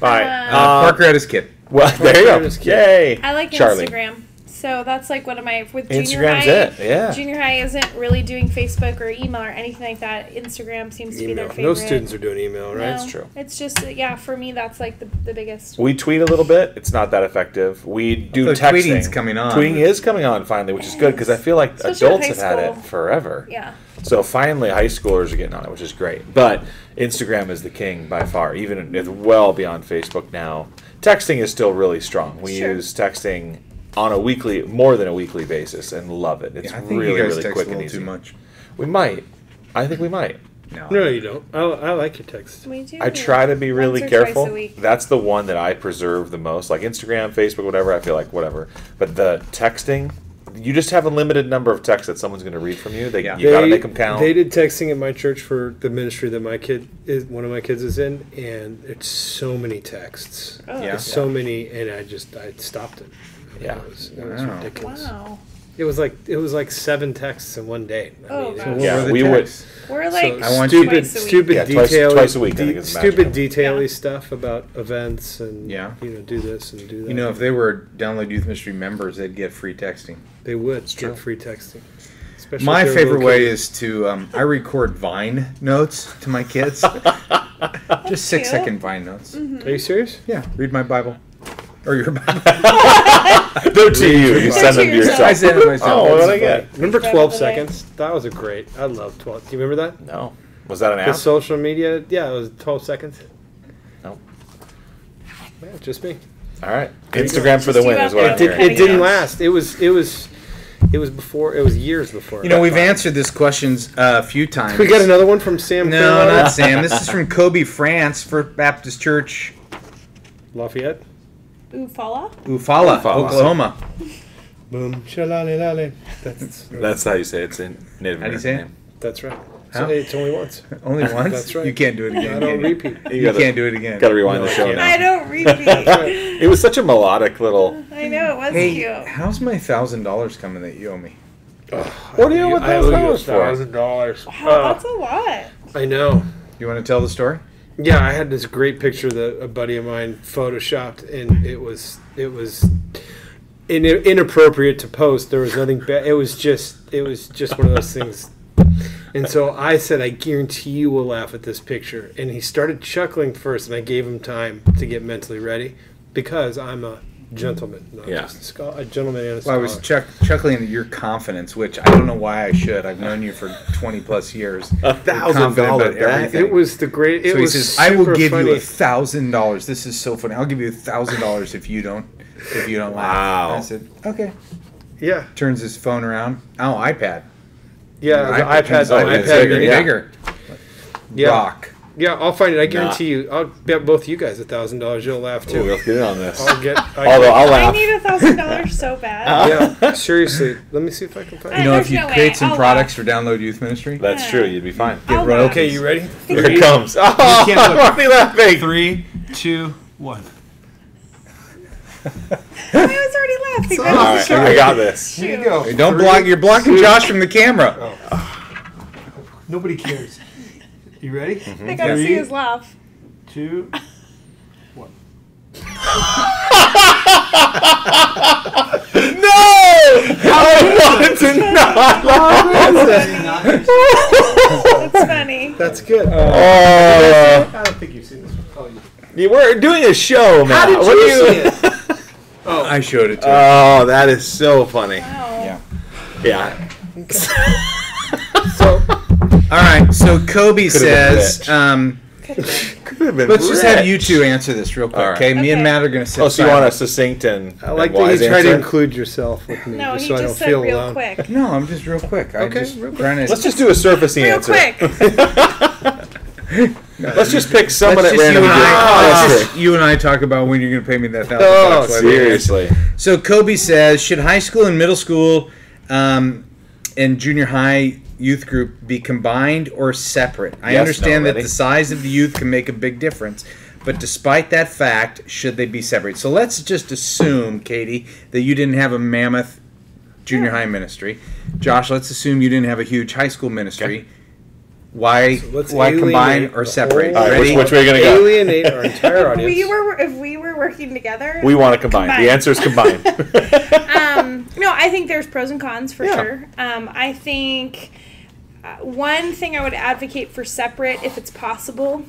[SPEAKER 1] Bye.
[SPEAKER 2] Parker had his kid.
[SPEAKER 1] Well, there you
[SPEAKER 4] Parker
[SPEAKER 1] go.
[SPEAKER 4] is cute.
[SPEAKER 1] Yay.
[SPEAKER 3] I like
[SPEAKER 1] Charlie.
[SPEAKER 3] Instagram. So that's like one of my with junior
[SPEAKER 1] Instagram's
[SPEAKER 3] high.
[SPEAKER 1] it, yeah.
[SPEAKER 3] Junior high isn't really doing Facebook or email or anything like that. Instagram seems to be their
[SPEAKER 4] Email.
[SPEAKER 3] favorite.
[SPEAKER 4] No students are doing email, right?
[SPEAKER 3] No,
[SPEAKER 1] That's true.
[SPEAKER 3] It's just for me that's like the biggest.
[SPEAKER 1] We tweet a little bit. It's not that effective. We do
[SPEAKER 2] Although
[SPEAKER 1] texting.
[SPEAKER 2] tweeting's coming on.
[SPEAKER 1] Tweeting is coming on finally, which is good because I feel like
[SPEAKER 3] Especially with
[SPEAKER 1] adults
[SPEAKER 3] high
[SPEAKER 1] have had
[SPEAKER 3] school.
[SPEAKER 1] it forever.
[SPEAKER 3] Yeah.
[SPEAKER 1] So finally, high schoolers are getting on it, which is great. But Instagram is the king by far, even it's well beyond Facebook now. Texting is still really strong. We
[SPEAKER 3] Sure.
[SPEAKER 1] use texting on a weekly, more than a weekly basis, and love it. It's
[SPEAKER 2] I think
[SPEAKER 1] really,
[SPEAKER 2] you guys
[SPEAKER 1] really
[SPEAKER 2] text
[SPEAKER 1] quick
[SPEAKER 2] a
[SPEAKER 1] and
[SPEAKER 2] little
[SPEAKER 1] easy.
[SPEAKER 2] too much.
[SPEAKER 1] We might. I think we might.
[SPEAKER 4] No, you don't. I like your text.
[SPEAKER 3] We do.
[SPEAKER 1] I try to be really
[SPEAKER 3] Once or twice
[SPEAKER 1] careful.
[SPEAKER 3] a week.
[SPEAKER 1] That's the one that I preserve the most. Like Instagram, Facebook, whatever, I feel like whatever. But the texting, you just have a limited number of texts that someone's going to read from you. You got to make them count.
[SPEAKER 4] They did texting at my church for the ministry that one of my kids is in, and it's so many texts.
[SPEAKER 3] Oh.
[SPEAKER 2] Yeah.
[SPEAKER 4] It's so many, and I stopped it.
[SPEAKER 1] Yeah.
[SPEAKER 4] It was
[SPEAKER 2] Wow.
[SPEAKER 4] ridiculous.
[SPEAKER 3] Wow.
[SPEAKER 4] It was like 7 texts in one day. I
[SPEAKER 3] Oh,
[SPEAKER 4] mean,
[SPEAKER 3] gosh.
[SPEAKER 4] it was
[SPEAKER 1] Yeah,
[SPEAKER 2] What were the
[SPEAKER 1] we would.
[SPEAKER 2] texts?
[SPEAKER 3] We're like
[SPEAKER 2] I want
[SPEAKER 4] stupid,
[SPEAKER 3] twice a week.
[SPEAKER 4] stupid
[SPEAKER 1] Yeah, twice-
[SPEAKER 4] detail,
[SPEAKER 1] twice a week, I think is the
[SPEAKER 4] stupid
[SPEAKER 1] maximum.
[SPEAKER 4] detail-y
[SPEAKER 3] Yeah.
[SPEAKER 4] stuff about events and
[SPEAKER 2] Yeah.
[SPEAKER 4] do this and do that.
[SPEAKER 2] You know, if they were Download Youth Ministry members, they'd get free texting.
[SPEAKER 4] they would
[SPEAKER 1] true.
[SPEAKER 4] get free texting. Especially
[SPEAKER 2] My
[SPEAKER 4] if they're
[SPEAKER 2] favorite way
[SPEAKER 4] located-
[SPEAKER 2] is to I record Vine notes to my kids. Just 6-second Vine notes.
[SPEAKER 4] Are you serious?
[SPEAKER 2] Yeah, read my Bible. Or your Bible.
[SPEAKER 1] They're to you. You send them to
[SPEAKER 3] yourself.
[SPEAKER 1] yourself.
[SPEAKER 2] I send it myself.
[SPEAKER 1] Oh, what
[SPEAKER 2] That's
[SPEAKER 1] did I get?
[SPEAKER 4] Remember
[SPEAKER 3] Read
[SPEAKER 4] 12
[SPEAKER 3] Bible Day.
[SPEAKER 4] seconds? That was a great. I love 12. Do you remember that?
[SPEAKER 1] No. Was that an
[SPEAKER 4] The
[SPEAKER 1] app?
[SPEAKER 4] social media? Yeah, it was 12 seconds.
[SPEAKER 1] No.
[SPEAKER 4] Yeah, just me.
[SPEAKER 1] All right.
[SPEAKER 4] There you
[SPEAKER 1] Instagram for the
[SPEAKER 3] Just
[SPEAKER 1] win
[SPEAKER 3] you
[SPEAKER 1] is
[SPEAKER 3] out
[SPEAKER 1] what
[SPEAKER 3] there
[SPEAKER 1] I'm
[SPEAKER 3] with
[SPEAKER 1] hearing.
[SPEAKER 3] cutting
[SPEAKER 4] It didn't
[SPEAKER 3] edge.
[SPEAKER 4] last. It was before. It was years before.
[SPEAKER 2] You know, we've answered this questions a few times.
[SPEAKER 4] We got another one from Sam.
[SPEAKER 2] No,
[SPEAKER 4] Carolina.
[SPEAKER 2] not Sam. This is from Kobe, France, for Baptist Church,
[SPEAKER 4] Lafayette.
[SPEAKER 3] Ufala?
[SPEAKER 2] Ufala,
[SPEAKER 1] Ufala.
[SPEAKER 2] Oklahoma.
[SPEAKER 4] Boom. Shalalilale.
[SPEAKER 1] That's how you say it. It's in Native
[SPEAKER 2] How do you
[SPEAKER 1] American
[SPEAKER 2] say it?
[SPEAKER 1] name.
[SPEAKER 4] That's right.
[SPEAKER 2] How?
[SPEAKER 4] So it's only once.
[SPEAKER 2] Only once?
[SPEAKER 4] That's right.
[SPEAKER 2] You can't do it
[SPEAKER 4] I
[SPEAKER 2] again.
[SPEAKER 4] don't
[SPEAKER 2] can you?
[SPEAKER 4] repeat.
[SPEAKER 2] You can't do it again.
[SPEAKER 1] Got to rewind
[SPEAKER 4] No,
[SPEAKER 1] the
[SPEAKER 4] I
[SPEAKER 1] show
[SPEAKER 4] can't.
[SPEAKER 3] I
[SPEAKER 1] now.
[SPEAKER 3] don't repeat.
[SPEAKER 1] It was such a melodic little.
[SPEAKER 3] I know, it was
[SPEAKER 2] Hey,
[SPEAKER 3] cute.
[SPEAKER 2] how's my $1,000 coming that you owe me?
[SPEAKER 1] What do you know what
[SPEAKER 4] I owe you
[SPEAKER 1] $1,000 for?
[SPEAKER 4] $1,000.
[SPEAKER 3] Wow, that's a lot.
[SPEAKER 4] I know.
[SPEAKER 2] You want to tell the story?
[SPEAKER 4] Yeah, I had this great picture that a buddy of mine photoshopped, and it was inappropriate to post. There was nothing bad. It was just one of those things. And so I said, I guarantee you will laugh at this picture. And he started chuckling first, and I gave him time to get mentally ready because I'm a gentleman, not
[SPEAKER 1] Yeah.
[SPEAKER 4] just a gentleman and a
[SPEAKER 2] Well, I
[SPEAKER 4] scholar.
[SPEAKER 2] was chuckling at your confidence, which I don't know why I should. I've known you for 20 plus years.
[SPEAKER 1] $1,000.
[SPEAKER 4] It was the great. It
[SPEAKER 2] So he
[SPEAKER 4] was
[SPEAKER 2] says, "I will
[SPEAKER 4] super
[SPEAKER 2] give
[SPEAKER 4] funny.
[SPEAKER 2] you $1,000. This is so funny. I'll give you $1,000 if you don't laugh."
[SPEAKER 1] Wow.
[SPEAKER 2] I said, "Okay."
[SPEAKER 4] Yeah,
[SPEAKER 2] Turns his phone around. Oh, iPad.
[SPEAKER 4] yeah. The iPad.
[SPEAKER 1] Oh,
[SPEAKER 4] The
[SPEAKER 1] it's
[SPEAKER 4] iPad.
[SPEAKER 1] bigger,
[SPEAKER 2] Bigger.
[SPEAKER 1] yeah.
[SPEAKER 2] Bigger.
[SPEAKER 4] Yeah.
[SPEAKER 2] Rock.
[SPEAKER 4] Yeah, I'll find it. I guarantee you. I'll bet both you guys $1,000. You'll laugh too.
[SPEAKER 1] Ooh, let's get in on this.
[SPEAKER 4] Although
[SPEAKER 1] I'll
[SPEAKER 3] I
[SPEAKER 1] laugh.
[SPEAKER 3] need $1,000 so bad.
[SPEAKER 4] Yeah, seriously. Let me see if I can find
[SPEAKER 3] I
[SPEAKER 4] it.
[SPEAKER 2] You know, if
[SPEAKER 3] There's
[SPEAKER 2] you
[SPEAKER 3] no way.
[SPEAKER 2] create some
[SPEAKER 3] I'll
[SPEAKER 2] products
[SPEAKER 3] laugh.
[SPEAKER 2] for Download Youth Ministry,
[SPEAKER 1] That's true. You'd be fine.
[SPEAKER 3] I'll
[SPEAKER 2] royalties.
[SPEAKER 3] laugh.
[SPEAKER 4] Okay, you ready?
[SPEAKER 1] Here it comes. Oh,
[SPEAKER 2] can't look.
[SPEAKER 1] why are we laughing?
[SPEAKER 2] 3, 2, 1.
[SPEAKER 3] I was already laughing.
[SPEAKER 1] All right, I got this.
[SPEAKER 4] Here you go.
[SPEAKER 2] Hey, don't
[SPEAKER 4] 3,
[SPEAKER 2] block. You're blocking Josh from the camera.
[SPEAKER 4] Nobody cares. You ready?
[SPEAKER 3] I gotta see his laugh.
[SPEAKER 4] 2, 1.
[SPEAKER 1] No! I wanted to not laugh.
[SPEAKER 3] It's funny.
[SPEAKER 4] That's good.
[SPEAKER 1] Oh,
[SPEAKER 4] I don't think you've seen this one. Oh,
[SPEAKER 1] you were doing a show, man.
[SPEAKER 4] How did
[SPEAKER 1] What
[SPEAKER 4] you
[SPEAKER 1] do
[SPEAKER 4] see it?
[SPEAKER 2] I showed it to him.
[SPEAKER 1] Oh, that is so funny.
[SPEAKER 3] Wow.
[SPEAKER 2] Yeah.
[SPEAKER 1] Yeah.
[SPEAKER 4] So,
[SPEAKER 2] All right. So Kobe
[SPEAKER 1] Could've been
[SPEAKER 2] says,
[SPEAKER 1] Could have been
[SPEAKER 2] let's just have
[SPEAKER 1] rich.
[SPEAKER 2] you two answer this real quick,
[SPEAKER 1] All right.
[SPEAKER 2] okay? Me and
[SPEAKER 3] Okay.
[SPEAKER 2] Matt are going to sit
[SPEAKER 1] Oh, so you want a
[SPEAKER 2] silent.
[SPEAKER 1] succinct and
[SPEAKER 4] I like
[SPEAKER 1] and
[SPEAKER 4] that
[SPEAKER 1] wise
[SPEAKER 4] you try to
[SPEAKER 1] answer?
[SPEAKER 4] include yourself with me,
[SPEAKER 3] No,
[SPEAKER 4] just
[SPEAKER 3] he
[SPEAKER 4] so I don't
[SPEAKER 3] just said
[SPEAKER 4] feel
[SPEAKER 3] real
[SPEAKER 4] alone.
[SPEAKER 3] quick.
[SPEAKER 2] No, I'm just real quick.
[SPEAKER 4] Okay,
[SPEAKER 2] I just
[SPEAKER 4] real quick.
[SPEAKER 2] trying to.
[SPEAKER 1] Let's just do a surfacey
[SPEAKER 3] Real
[SPEAKER 1] answer.
[SPEAKER 3] quick.
[SPEAKER 1] Let's just pick someone
[SPEAKER 2] Let's
[SPEAKER 1] at
[SPEAKER 2] just you
[SPEAKER 1] random.
[SPEAKER 2] and, I,
[SPEAKER 1] Honestly.
[SPEAKER 2] let's just you and I talk about when you're going to pay me that $1,000.
[SPEAKER 4] Oh,
[SPEAKER 1] Seriously.
[SPEAKER 2] So Kobe says, should high school and middle school and junior high youth group be combined or separate? I
[SPEAKER 1] Yes,
[SPEAKER 2] understand
[SPEAKER 1] no,
[SPEAKER 2] that
[SPEAKER 1] ready?
[SPEAKER 2] the size of the youth can make a big difference, but despite that fact, should they be separate? So let's just assume, Katie, that you didn't have a mammoth junior high ministry. Josh, let's assume you didn't have a huge high school ministry.
[SPEAKER 1] Okay.
[SPEAKER 2] Why
[SPEAKER 4] Let's
[SPEAKER 2] combine
[SPEAKER 4] alienate
[SPEAKER 2] or
[SPEAKER 4] the
[SPEAKER 2] separate?
[SPEAKER 4] whole-
[SPEAKER 1] All right,
[SPEAKER 2] Ready?
[SPEAKER 1] which way are you going to go?
[SPEAKER 4] Alienate our entire
[SPEAKER 3] If
[SPEAKER 4] audience.
[SPEAKER 3] we were working together.
[SPEAKER 1] We want to combine.
[SPEAKER 3] Combine.
[SPEAKER 1] The answer is combine.
[SPEAKER 3] No, I think there's pros and cons for
[SPEAKER 1] Yeah.
[SPEAKER 3] sure. I think one thing I would advocate for separate if it's possible.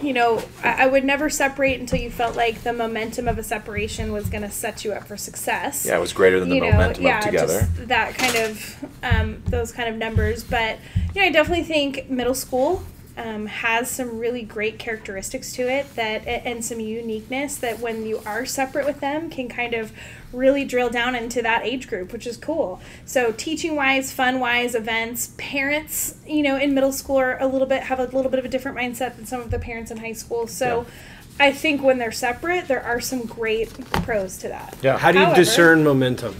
[SPEAKER 3] You know, I would never separate until you felt like the momentum of a separation was going to set you up for success.
[SPEAKER 1] Yeah, it was greater than the momentum of together.
[SPEAKER 3] Just that kind of, those kind of numbers. But, you know, I definitely think middle school has some really great characteristics to it and some uniqueness that when you are separate with them can kind of really drill down into that age group, which is cool. So teaching wise, fun wise, events, parents, you know, in middle school have a little bit of a different mindset than some of the parents in high school. So I think when they're separate, there are some great pros to that.
[SPEAKER 1] Yeah.
[SPEAKER 4] How do you
[SPEAKER 3] However-
[SPEAKER 4] discern momentum?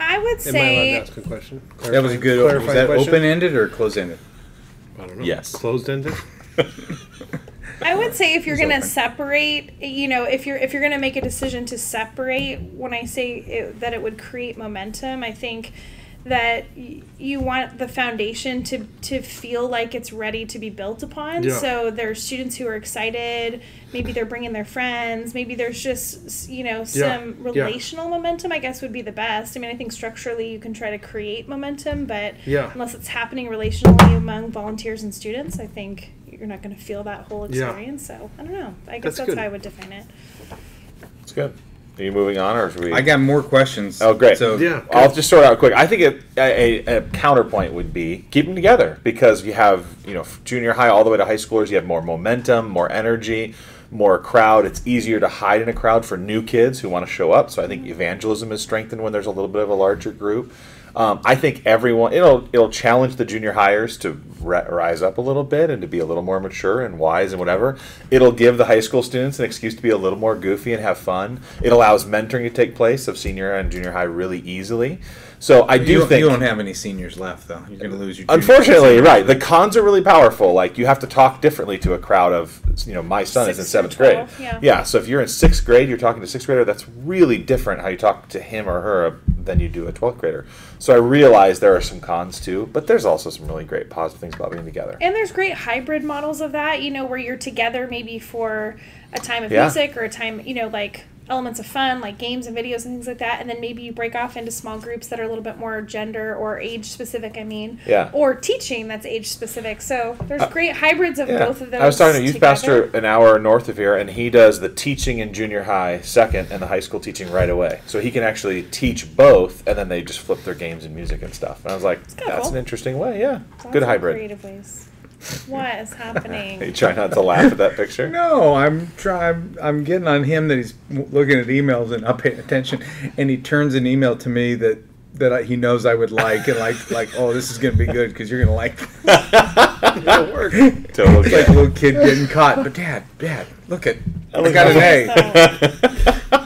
[SPEAKER 3] I would
[SPEAKER 4] Am I allowed
[SPEAKER 3] say
[SPEAKER 4] to ask a question?
[SPEAKER 2] That was a good. Was
[SPEAKER 4] Clarifying
[SPEAKER 2] that
[SPEAKER 4] question?
[SPEAKER 2] open-ended or closed-ended?
[SPEAKER 4] I don't know.
[SPEAKER 1] Yes.
[SPEAKER 4] Closed-ended?
[SPEAKER 3] I would say if you're
[SPEAKER 2] It's
[SPEAKER 3] going to
[SPEAKER 2] open.
[SPEAKER 3] separate, you know, if you're going to make a decision to separate, when I say that it would create momentum, I think that you want the foundation to feel like it's ready to be built upon.
[SPEAKER 4] Yeah.
[SPEAKER 3] So there's students who are excited, maybe they're bringing their friends, maybe there's just, you know, some
[SPEAKER 4] Yeah.
[SPEAKER 3] relational momentum, I guess would be the best. I mean, I think structurally you can try to create momentum, but
[SPEAKER 4] Yeah.
[SPEAKER 3] unless it's happening relationally among volunteers and students, I think you're not going to feel that whole
[SPEAKER 4] Yeah.
[SPEAKER 3] experience. So I don't know. I guess
[SPEAKER 4] That's
[SPEAKER 3] that's
[SPEAKER 4] good.
[SPEAKER 3] how I would define it.
[SPEAKER 1] It's good. Are you moving on, or should we?
[SPEAKER 2] I got more questions.
[SPEAKER 1] Oh, great.
[SPEAKER 2] So
[SPEAKER 4] Yeah.
[SPEAKER 1] I'll just sort out quick. I think a counterpoint would be keep them together because you have, you know, junior high all the way to high schoolers. You have more momentum, more energy, more crowd. It's easier to hide in a crowd for new kids who want to show up. So I think evangelism is strengthened when there's a little bit of a larger group. I think everyone it'll challenge the junior hires to rise up a little bit and to be a little more mature and wise and whatever. It'll give the high school students an excuse to be a little more goofy and have fun. It allows mentoring to take place of senior and junior high really easily. So I do think
[SPEAKER 2] you don't have any seniors left, though. You're going to lose your.
[SPEAKER 1] unfortunately, right. The cons are really powerful. Like you have to talk differently to a crowd of, you know, my son is in
[SPEAKER 3] 6 to
[SPEAKER 1] 7th grade.
[SPEAKER 3] 12,
[SPEAKER 1] Yeah. So if you're in 6th grade, you're talking to a 6th grader. That's really different how you talk to him or her than you do a 12th grader. So I realize there are some cons too, but there's also some really great positive things about being together.
[SPEAKER 3] And there's great hybrid models of that, you know, where you're together maybe for a time of
[SPEAKER 1] Yeah.
[SPEAKER 3] music or a time, you know, like elements of fun, like games and videos and things like that. And then maybe you break off into small groups that are a little bit more gender or age specific,
[SPEAKER 1] Yeah.
[SPEAKER 3] or teaching that's age specific. So there's great hybrids of
[SPEAKER 1] Yeah.
[SPEAKER 3] both of those.
[SPEAKER 1] I was talking to a youth
[SPEAKER 3] together.
[SPEAKER 1] pastor an hour north of here, and he does the teaching in junior high second and the high school teaching right away. So he can actually teach both, and then they just flip their games and music and stuff. And I was like,
[SPEAKER 3] kinda
[SPEAKER 1] that's
[SPEAKER 3] cool.
[SPEAKER 1] an interesting way. Yeah,
[SPEAKER 3] Lots
[SPEAKER 1] good
[SPEAKER 3] of
[SPEAKER 1] hybrid.
[SPEAKER 3] Creative ways. What is happening?
[SPEAKER 1] You try not to laugh at that picture.
[SPEAKER 2] No, I'm I'm getting on him that he's looking at emails and not paying attention, and he turns an email to me that that he knows I would like, and like, oh, this is gonna be good because you're gonna like.
[SPEAKER 4] It'll work.
[SPEAKER 1] Totally.
[SPEAKER 2] It's like a little kid getting caught. But Dad, look at, I got an A.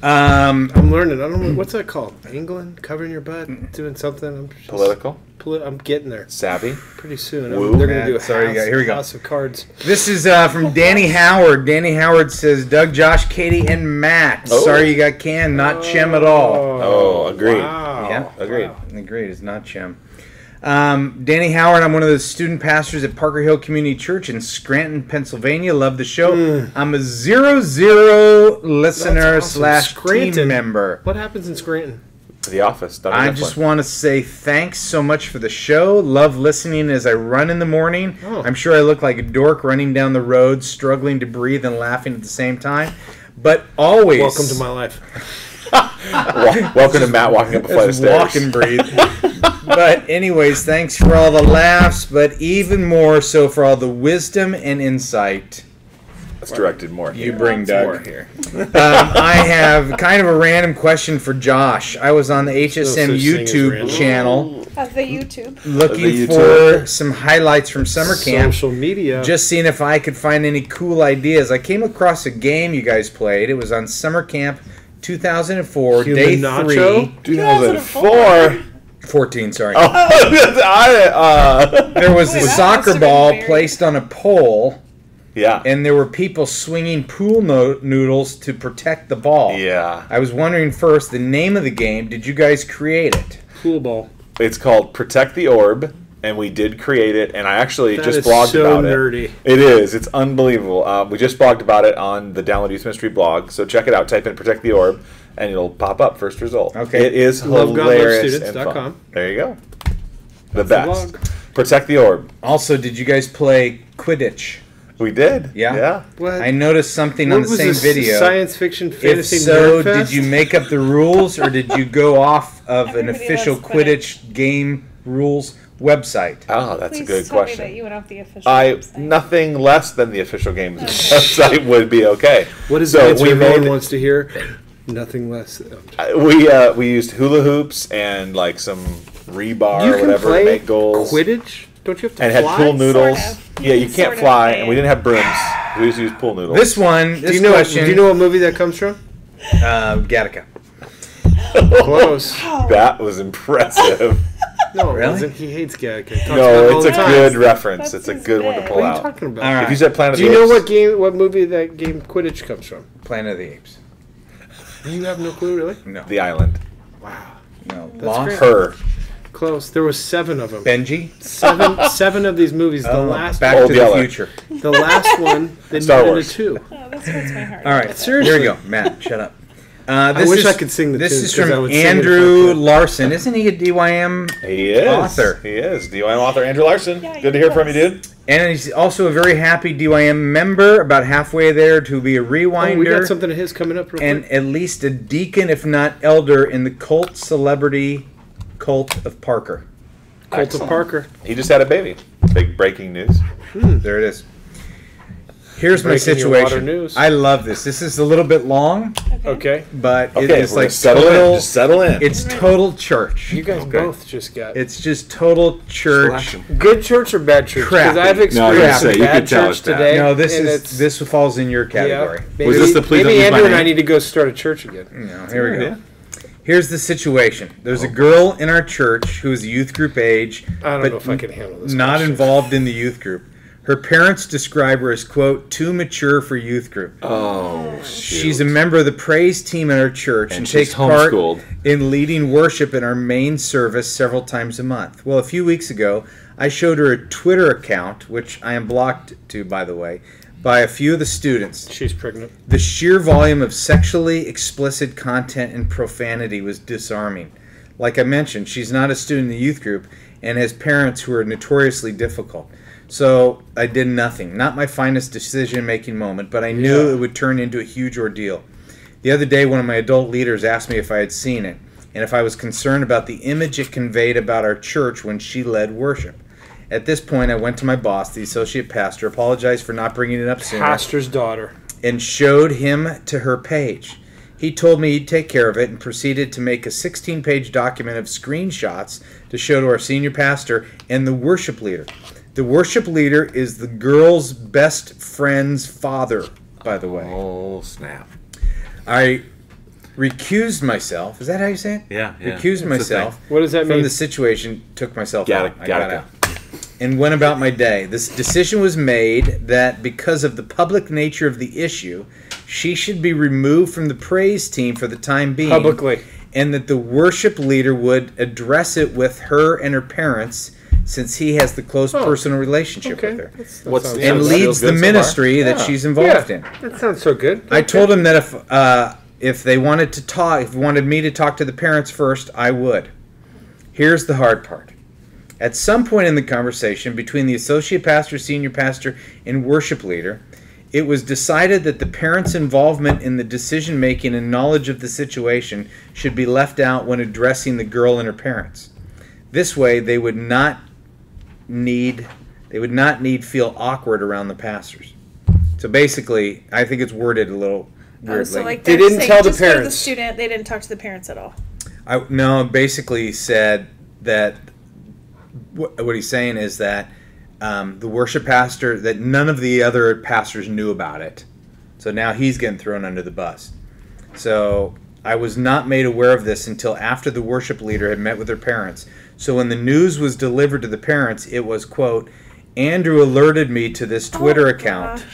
[SPEAKER 4] I'm learning. I don't know what's that called. Angling, covering your butt, doing something. I'm just,
[SPEAKER 1] Political.
[SPEAKER 4] I'm getting there.
[SPEAKER 1] Savvy.
[SPEAKER 4] Pretty soon.
[SPEAKER 1] Woo.
[SPEAKER 4] They're gonna do a
[SPEAKER 2] Sorry,
[SPEAKER 4] house,
[SPEAKER 2] here we go.
[SPEAKER 4] house of cards.
[SPEAKER 2] This is from Danny Howard. Danny Howard says, Doug, Josh, Katie, and Matt.
[SPEAKER 1] Oh.
[SPEAKER 2] Sorry you got canned, not Chem at all.
[SPEAKER 1] Oh, agreed.
[SPEAKER 4] Wow.
[SPEAKER 2] Yeah,
[SPEAKER 1] Agreed.
[SPEAKER 4] Wow.
[SPEAKER 2] Agreed. It's not Chem. Danny Howard, I'm one of the student pastors at Parker Hill Community Church in Scranton, Pennsylvania. Love the show. I'm a 00 listener
[SPEAKER 4] That's awesome.
[SPEAKER 2] / team member.
[SPEAKER 4] What happens in Scranton?
[SPEAKER 1] The Office.
[SPEAKER 2] I just want to say thanks so much for the show. Love listening as I run in the morning.
[SPEAKER 4] Oh.
[SPEAKER 2] I'm sure I look like a dork running down the road, struggling to breathe and laughing at the same time. But always...
[SPEAKER 4] Welcome to my life.
[SPEAKER 1] Welcome to Matt walking up a flight of stairs.
[SPEAKER 2] Walk and breathe. But anyways, thanks for all the laughs, but even more so for all the wisdom and insight
[SPEAKER 1] That's directed more.
[SPEAKER 2] you
[SPEAKER 1] here.
[SPEAKER 2] bring,
[SPEAKER 1] Lots
[SPEAKER 2] Doug.
[SPEAKER 1] more here.
[SPEAKER 2] I have kind of a random question for Josh. I was on the HSM
[SPEAKER 4] such thing as
[SPEAKER 2] YouTube
[SPEAKER 4] random.
[SPEAKER 2] channel
[SPEAKER 3] Of the YouTube.
[SPEAKER 2] looking
[SPEAKER 1] The
[SPEAKER 2] for
[SPEAKER 1] YouTube.
[SPEAKER 2] some highlights from summer camp,
[SPEAKER 4] Social media.
[SPEAKER 2] just seeing if I could find any cool ideas. I came across a game you guys played. It was on summer camp 2004,
[SPEAKER 4] Human
[SPEAKER 2] day
[SPEAKER 4] Nacho?
[SPEAKER 2] 3.
[SPEAKER 1] 2004.
[SPEAKER 2] 14, sorry.
[SPEAKER 1] There
[SPEAKER 2] There was
[SPEAKER 3] Wait,
[SPEAKER 2] a
[SPEAKER 3] that
[SPEAKER 2] soccer
[SPEAKER 3] must have been
[SPEAKER 2] ball
[SPEAKER 3] very-
[SPEAKER 2] placed on a pole,
[SPEAKER 1] yeah.
[SPEAKER 2] and there were people swinging pool noodles to protect the ball.
[SPEAKER 1] Yeah.
[SPEAKER 2] I was wondering first, the name of the game, did you guys create it?
[SPEAKER 4] Pool ball.
[SPEAKER 1] It's called Protect the Orb, and we did create it, and I actually
[SPEAKER 4] That
[SPEAKER 1] just
[SPEAKER 4] is
[SPEAKER 1] blogged
[SPEAKER 4] so
[SPEAKER 1] about
[SPEAKER 4] nerdy.
[SPEAKER 1] it. It is. It's unbelievable. We just blogged about it on the Download Youth Ministry blog, so check it out. Type in Protect the Orb, and it'll pop up, first result.
[SPEAKER 2] Okay.
[SPEAKER 1] It is hilarious and
[SPEAKER 4] LoveGodLoveStudents.com.
[SPEAKER 1] fun. There you go. The
[SPEAKER 4] That's the
[SPEAKER 1] best.
[SPEAKER 4] blog.
[SPEAKER 1] Protect the Orb.
[SPEAKER 2] Also, did you guys play Quidditch?
[SPEAKER 1] We did.
[SPEAKER 2] Yeah?
[SPEAKER 1] Yeah.
[SPEAKER 4] What?
[SPEAKER 2] I noticed something
[SPEAKER 4] What
[SPEAKER 2] on the
[SPEAKER 4] was
[SPEAKER 2] same
[SPEAKER 4] this,
[SPEAKER 2] video.
[SPEAKER 4] Science fiction
[SPEAKER 2] If
[SPEAKER 4] fantasy
[SPEAKER 2] so,
[SPEAKER 4] nerd
[SPEAKER 2] did you
[SPEAKER 4] fest?
[SPEAKER 2] make up the rules, or did you go off of an
[SPEAKER 3] Everybody
[SPEAKER 2] official
[SPEAKER 3] loves
[SPEAKER 2] Quidditch game rules website?
[SPEAKER 1] Oh, that's
[SPEAKER 3] Please
[SPEAKER 1] a good
[SPEAKER 3] tell me
[SPEAKER 1] question.
[SPEAKER 3] that you went off the official
[SPEAKER 1] I
[SPEAKER 3] website.
[SPEAKER 1] nothing less than the official games website would be okay.
[SPEAKER 4] What is
[SPEAKER 1] So
[SPEAKER 4] the answer
[SPEAKER 1] we
[SPEAKER 4] everyone
[SPEAKER 1] made-
[SPEAKER 4] wants to hear? Nothing less.
[SPEAKER 1] We used hula hoops and like some rebar
[SPEAKER 4] You
[SPEAKER 1] or
[SPEAKER 4] can
[SPEAKER 1] whatever
[SPEAKER 4] play
[SPEAKER 1] to make goals.
[SPEAKER 4] Quidditch? Don't you have to
[SPEAKER 1] And
[SPEAKER 4] fly?
[SPEAKER 1] had pool noodles.
[SPEAKER 3] Sort of.
[SPEAKER 1] Yeah, you
[SPEAKER 3] Sort
[SPEAKER 1] can't
[SPEAKER 3] of
[SPEAKER 1] fly,
[SPEAKER 3] play
[SPEAKER 1] and we
[SPEAKER 3] it.
[SPEAKER 1] didn't have brooms. We just used pool noodles.
[SPEAKER 2] This one, this
[SPEAKER 4] Do you know?
[SPEAKER 2] question,
[SPEAKER 4] Do you know what movie that comes from?
[SPEAKER 2] Gattaca.
[SPEAKER 4] Close.
[SPEAKER 1] That was impressive.
[SPEAKER 4] No, it
[SPEAKER 2] Really?
[SPEAKER 4] wasn't. He hates Gattaca. He talks about it
[SPEAKER 1] No,
[SPEAKER 4] all
[SPEAKER 1] it's
[SPEAKER 4] the
[SPEAKER 1] a
[SPEAKER 4] time.
[SPEAKER 1] good reference.
[SPEAKER 3] That's
[SPEAKER 1] It's a
[SPEAKER 3] his
[SPEAKER 1] good one to
[SPEAKER 3] bit.
[SPEAKER 1] pull
[SPEAKER 4] What are you
[SPEAKER 1] out.
[SPEAKER 4] talking about?
[SPEAKER 2] All right.
[SPEAKER 1] If you said Planet
[SPEAKER 4] Do
[SPEAKER 1] of
[SPEAKER 4] you
[SPEAKER 1] the
[SPEAKER 4] know
[SPEAKER 1] Apes,
[SPEAKER 4] what movie that game Quidditch comes from?
[SPEAKER 2] Planet of the Apes.
[SPEAKER 4] You have no clue, really?
[SPEAKER 2] No.
[SPEAKER 1] The Island.
[SPEAKER 4] Wow.
[SPEAKER 2] No.
[SPEAKER 4] That's
[SPEAKER 2] Lost?
[SPEAKER 4] great.
[SPEAKER 1] Her.
[SPEAKER 4] Close. There was 7 of them.
[SPEAKER 2] Benji?
[SPEAKER 4] Seven of these movies. The
[SPEAKER 2] Oh,
[SPEAKER 4] last
[SPEAKER 2] Back
[SPEAKER 1] Old
[SPEAKER 2] to the
[SPEAKER 1] Yeller.
[SPEAKER 2] Future.
[SPEAKER 4] the last one they
[SPEAKER 1] Star
[SPEAKER 4] made into
[SPEAKER 1] Wars.
[SPEAKER 4] 2.
[SPEAKER 3] Oh, this hurts my heart.
[SPEAKER 2] All right,
[SPEAKER 4] Seriously.
[SPEAKER 2] here we go. Matt, shut up.
[SPEAKER 4] I wish I could sing the
[SPEAKER 2] This
[SPEAKER 4] tunes,
[SPEAKER 2] is
[SPEAKER 4] 'cause I
[SPEAKER 2] from
[SPEAKER 4] would sing it if I
[SPEAKER 2] Andrew
[SPEAKER 4] could.
[SPEAKER 2] Larson. Isn't he a DYM?
[SPEAKER 1] He is.
[SPEAKER 2] Author.
[SPEAKER 1] He is. DYM author Andrew Larson.
[SPEAKER 3] Yeah,
[SPEAKER 1] Good to
[SPEAKER 3] he
[SPEAKER 1] hear from you,
[SPEAKER 3] was.
[SPEAKER 1] dude.
[SPEAKER 2] And he's also a very happy DYM member, about halfway there to be a
[SPEAKER 4] Oh, we got
[SPEAKER 2] rewinder,
[SPEAKER 4] something of his coming up real
[SPEAKER 2] and
[SPEAKER 4] quick.
[SPEAKER 2] at least a deacon, if not elder, in the cult celebrity cult of Parker.
[SPEAKER 4] Colt of
[SPEAKER 1] Excellent.
[SPEAKER 4] Parker.
[SPEAKER 1] He just had a baby. Big breaking news.
[SPEAKER 2] There it is. Here's my
[SPEAKER 4] Breaking your water
[SPEAKER 2] situation.
[SPEAKER 4] news.
[SPEAKER 2] I love this. This is a little bit long,
[SPEAKER 4] Okay.
[SPEAKER 2] but it
[SPEAKER 1] Okay,
[SPEAKER 2] is
[SPEAKER 1] we're
[SPEAKER 2] like
[SPEAKER 1] settle
[SPEAKER 2] total.
[SPEAKER 1] in. Just settle in.
[SPEAKER 2] It's total church.
[SPEAKER 4] You guys
[SPEAKER 1] Okay.
[SPEAKER 4] both just got
[SPEAKER 2] It's just total church.
[SPEAKER 4] good church or bad church? Because
[SPEAKER 2] Crappy.
[SPEAKER 4] I've
[SPEAKER 1] No, I was gonna
[SPEAKER 4] experienced
[SPEAKER 1] say,
[SPEAKER 4] some
[SPEAKER 1] you
[SPEAKER 4] bad
[SPEAKER 1] could tell
[SPEAKER 4] church
[SPEAKER 1] it's bad.
[SPEAKER 4] today.
[SPEAKER 2] No, this
[SPEAKER 4] and
[SPEAKER 2] is
[SPEAKER 4] it's-
[SPEAKER 2] this falls in your category.
[SPEAKER 4] Maybe,
[SPEAKER 1] Was this the Please Don't
[SPEAKER 4] maybe
[SPEAKER 1] Use My
[SPEAKER 4] Andrew and I
[SPEAKER 1] Name?
[SPEAKER 4] need to go start a church again.
[SPEAKER 2] No, here we go.
[SPEAKER 1] Yeah.
[SPEAKER 2] Here's the situation. There's a girl in our church who is youth group age,
[SPEAKER 4] I don't
[SPEAKER 2] but
[SPEAKER 4] know if I can handle this.
[SPEAKER 2] not
[SPEAKER 4] question.
[SPEAKER 2] involved in the youth group. Her parents describe her as, quote, too mature for youth group.
[SPEAKER 1] Oh,
[SPEAKER 2] She's a member of the praise team at our church and
[SPEAKER 1] she's
[SPEAKER 2] takes part
[SPEAKER 1] homeschooled.
[SPEAKER 2] in leading worship in our main service several times a month. Well, a few weeks ago, I showed her a Twitter account, which I am blocked to, by the way, by a few of the students.
[SPEAKER 4] She's pregnant.
[SPEAKER 2] The sheer volume of sexually explicit content and profanity was disarming. Like I mentioned, she's not a student in the youth group and has parents who are notoriously difficult. So I did nothing. Not my finest decision-making moment, but I knew
[SPEAKER 4] Yeah.
[SPEAKER 2] it would turn into a huge ordeal. The other day, one of my adult leaders asked me if I had seen it and if I was concerned about the image it conveyed about our church when she led worship. At this point, I went to my boss, the associate pastor, apologized for not bringing it up sooner,
[SPEAKER 4] Pastor's daughter.
[SPEAKER 2] and showed him to her page. He told me he'd take care of it and proceeded to make a 16-page document of screenshots to show to our senior pastor and the worship leader. The worship leader is the girl's best friend's father, by the way.
[SPEAKER 1] Oh, snap.
[SPEAKER 2] I recused myself. Is that how you say it?
[SPEAKER 1] Yeah.
[SPEAKER 2] Recused myself.
[SPEAKER 4] What does that mean?
[SPEAKER 2] From the situation, took myself out. I got
[SPEAKER 1] go.
[SPEAKER 2] out. And went about my day. This decision was made that because of the public nature of the issue, she should be removed from the praise team for the time being.
[SPEAKER 4] Publicly.
[SPEAKER 2] And that the worship leader would address it with her and her parents, since he has the close personal relationship with her. And leads the ministry that she's involved in.
[SPEAKER 4] That sounds so good.
[SPEAKER 2] I told him that if they wanted to talk, if wanted me to talk to the parents first, I would. Here's the hard part. At some point in the conversation between the associate pastor, senior pastor, and worship leader, it was decided that the parents' involvement in the decision-making and knowledge of the situation should be left out when addressing the girl and her parents. This way, they would not need feel awkward around the pastors. So basically, I think it's worded a little weirdly.
[SPEAKER 3] So like
[SPEAKER 4] They
[SPEAKER 3] they're
[SPEAKER 4] didn't
[SPEAKER 3] saying
[SPEAKER 4] tell the
[SPEAKER 3] just go to
[SPEAKER 4] parents.
[SPEAKER 3] the student. They didn't talk to the parents at all.
[SPEAKER 2] No, basically said that what he's saying is that the worship pastor, that none of the other pastors knew about it. So now he's getting thrown under the bus. So I was not made aware of this until after the worship leader had met with her parents. So when the news was delivered to the parents, it was, quote, Andrew alerted me to this Twitter account.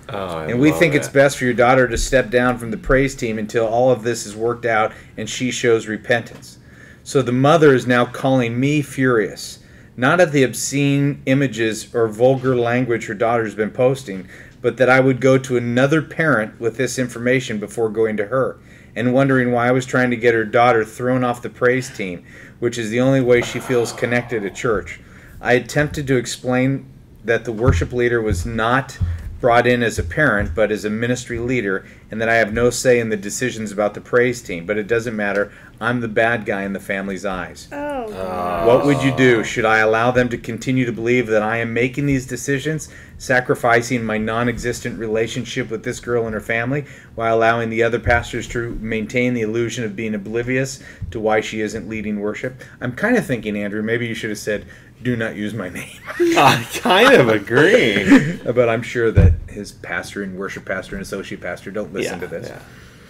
[SPEAKER 2] And we think it's best for your daughter to step down from the praise team until all of this is worked out and she shows repentance. So the mother is now calling me furious. Not at the obscene images or vulgar language her daughter's been posting, but that I would go to another parent with this information before going to her, and wondering why I was trying to get her daughter thrown off the praise team, which is the only way she feels connected to church. I attempted to explain that the worship leader was not brought in as a parent, but as a ministry leader, and that I have no say in the decisions about the praise team, but it doesn't matter. I'm the bad guy in the family's eyes. What would you do? Should I allow them to continue to believe that I am making these decisions, sacrificing my non-existent relationship with this girl and her family, while allowing the other pastors to maintain the illusion of being oblivious to why she isn't leading worship? I'm kind of thinking, Andrew, maybe you should have said, do not use my name.
[SPEAKER 1] I kind of agree.
[SPEAKER 2] But I'm sure that his pastor and worship pastor and associate pastor don't listen to this.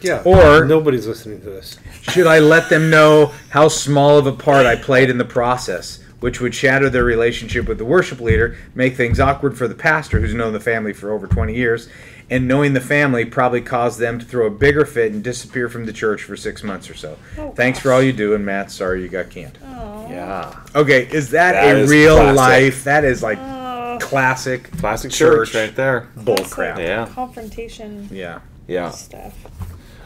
[SPEAKER 4] Yeah.
[SPEAKER 2] Or
[SPEAKER 4] nobody's listening to this.
[SPEAKER 2] Should I let them know how small of a part I played in the process, which would shatter their relationship with the worship leader, make things awkward for the pastor who's known the family for over 20 years, and knowing the family probably caused them to throw a bigger fit and disappear from the church for 6 months or so. Thanks for all you do, and Matt, sorry you got canned.
[SPEAKER 1] Yeah.
[SPEAKER 2] Okay, is that
[SPEAKER 1] is
[SPEAKER 2] real
[SPEAKER 1] classic.
[SPEAKER 2] life? That is like classic
[SPEAKER 1] church right there.
[SPEAKER 2] Bull crap.
[SPEAKER 1] Yeah.
[SPEAKER 3] Confrontation
[SPEAKER 1] Yeah.
[SPEAKER 3] stuff.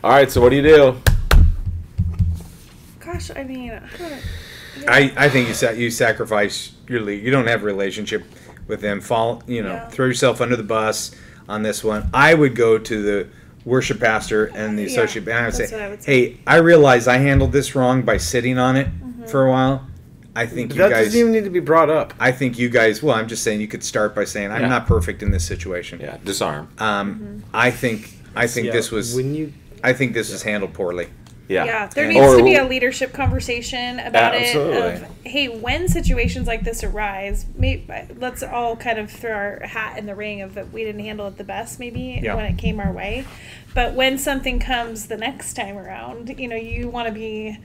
[SPEAKER 1] All right, so what do you do?
[SPEAKER 3] Gosh, I mean,
[SPEAKER 2] I think you sacrifice your league. You don't have a relationship with them. Throw yourself under the bus on this one. I would go to the worship pastor and the associate, and I would say, "Hey, I realize I handled this wrong by sitting on it for a while. I think
[SPEAKER 4] that doesn't even need to be brought up.
[SPEAKER 2] I think you guys. Well, I'm just saying you could start by saying I'm not perfect in this situation.
[SPEAKER 1] Yeah, disarm.
[SPEAKER 2] I think this was. I think this was handled poorly.
[SPEAKER 3] Yeah, there needs to be a leadership conversation about it.
[SPEAKER 1] Absolutely.
[SPEAKER 3] Hey, when situations like this arise, let's all kind of throw our hat in the ring of that we didn't handle it the best, maybe when it came our way. But when something comes the next time around, you want to be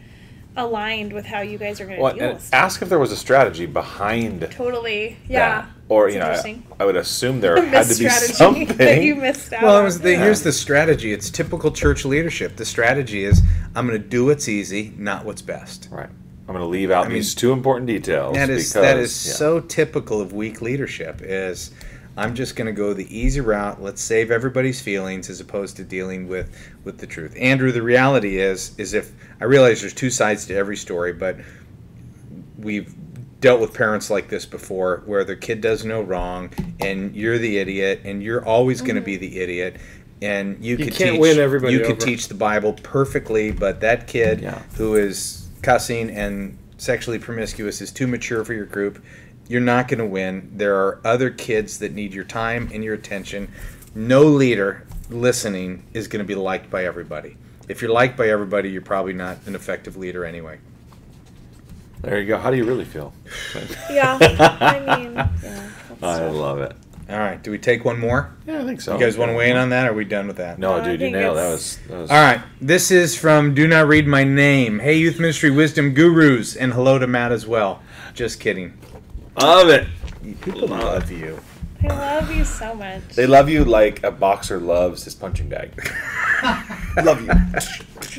[SPEAKER 3] aligned with how you guys are going to deal with stuff.
[SPEAKER 1] Ask if there was a strategy behind.
[SPEAKER 3] Totally, yeah.
[SPEAKER 1] That. Or I would assume there had to be something
[SPEAKER 3] that you missed out.
[SPEAKER 2] Well, here's the strategy. It's typical church leadership. The strategy is I'm going to do what's easy, not what's best.
[SPEAKER 1] Right. I'm going to leave out these two important details.
[SPEAKER 2] That is so typical of weak leadership. Is I'm just going to go the easy route. Let's save everybody's feelings as opposed to dealing with the truth. Andrew, the reality is if I realize there's two sides to every story, but we've dealt with parents like this before where their kid does no wrong and you're the idiot and you're always going to be the idiot, and you could teach the Bible perfectly, but that kid who is cussing and sexually promiscuous is too mature for your group. You're not going to win. There are other kids that need your time and your attention. No leader listening is going to be liked by everybody. If you're liked by everybody, you're probably not an effective leader anyway.
[SPEAKER 1] There you go. How do you really feel?
[SPEAKER 3] Yeah, I mean, yeah.
[SPEAKER 1] I love it.
[SPEAKER 2] All right, do we take one more?
[SPEAKER 1] Yeah, I think so.
[SPEAKER 2] You guys want to weigh in on that, or are we done with that?
[SPEAKER 1] No,
[SPEAKER 3] I
[SPEAKER 1] dude, you
[SPEAKER 3] think
[SPEAKER 1] nailed that.
[SPEAKER 3] it's-
[SPEAKER 1] Was
[SPEAKER 2] All right, this is from Do Not Read My Name. Hey, Youth Ministry Wisdom Gurus, and hello to Matt as well. Just kidding.
[SPEAKER 1] love it.
[SPEAKER 2] People love you.
[SPEAKER 3] I love you so much.
[SPEAKER 1] They love you like a boxer loves his punching bag. Love you.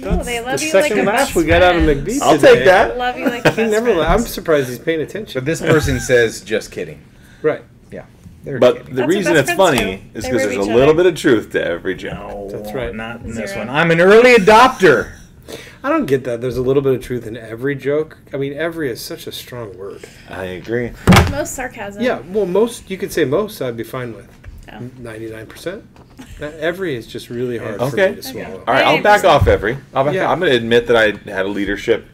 [SPEAKER 3] No, they love
[SPEAKER 4] The
[SPEAKER 3] you like
[SPEAKER 4] second
[SPEAKER 3] a
[SPEAKER 4] laugh
[SPEAKER 3] best
[SPEAKER 4] we got out of
[SPEAKER 3] friend.
[SPEAKER 4] McBee
[SPEAKER 1] I'll
[SPEAKER 4] today.
[SPEAKER 1] take that.
[SPEAKER 3] Love you like a
[SPEAKER 4] He
[SPEAKER 3] best
[SPEAKER 4] never.
[SPEAKER 3] friend.
[SPEAKER 4] I'm surprised he's paying attention.
[SPEAKER 2] But this person says, just kidding.
[SPEAKER 4] Right.
[SPEAKER 2] Yeah, they're
[SPEAKER 1] But
[SPEAKER 2] kidding.
[SPEAKER 1] the
[SPEAKER 3] That's what
[SPEAKER 1] reason
[SPEAKER 3] best
[SPEAKER 1] it's
[SPEAKER 3] friends
[SPEAKER 1] funny
[SPEAKER 3] do.
[SPEAKER 1] is
[SPEAKER 3] They
[SPEAKER 1] because
[SPEAKER 3] rib
[SPEAKER 1] there's a
[SPEAKER 3] each
[SPEAKER 1] little
[SPEAKER 3] other.
[SPEAKER 1] bit of truth to every joke.
[SPEAKER 2] No,
[SPEAKER 4] That's right.
[SPEAKER 2] Not in this
[SPEAKER 3] Zero.
[SPEAKER 2] one. I'm an early adopter.
[SPEAKER 4] I don't get that. There's a little bit of truth in every joke. I mean, every is such a strong word.
[SPEAKER 1] I agree.
[SPEAKER 3] Most sarcasm.
[SPEAKER 4] Yeah. Well, most you could say most. I'd be fine with.
[SPEAKER 3] Oh.
[SPEAKER 4] 99%. Every is just really hard for
[SPEAKER 1] Okay.
[SPEAKER 4] me to swallow.
[SPEAKER 1] All right, I'll back
[SPEAKER 3] 98%.
[SPEAKER 1] off every.
[SPEAKER 4] Yeah.
[SPEAKER 1] I'm going to admit that I had a leadership.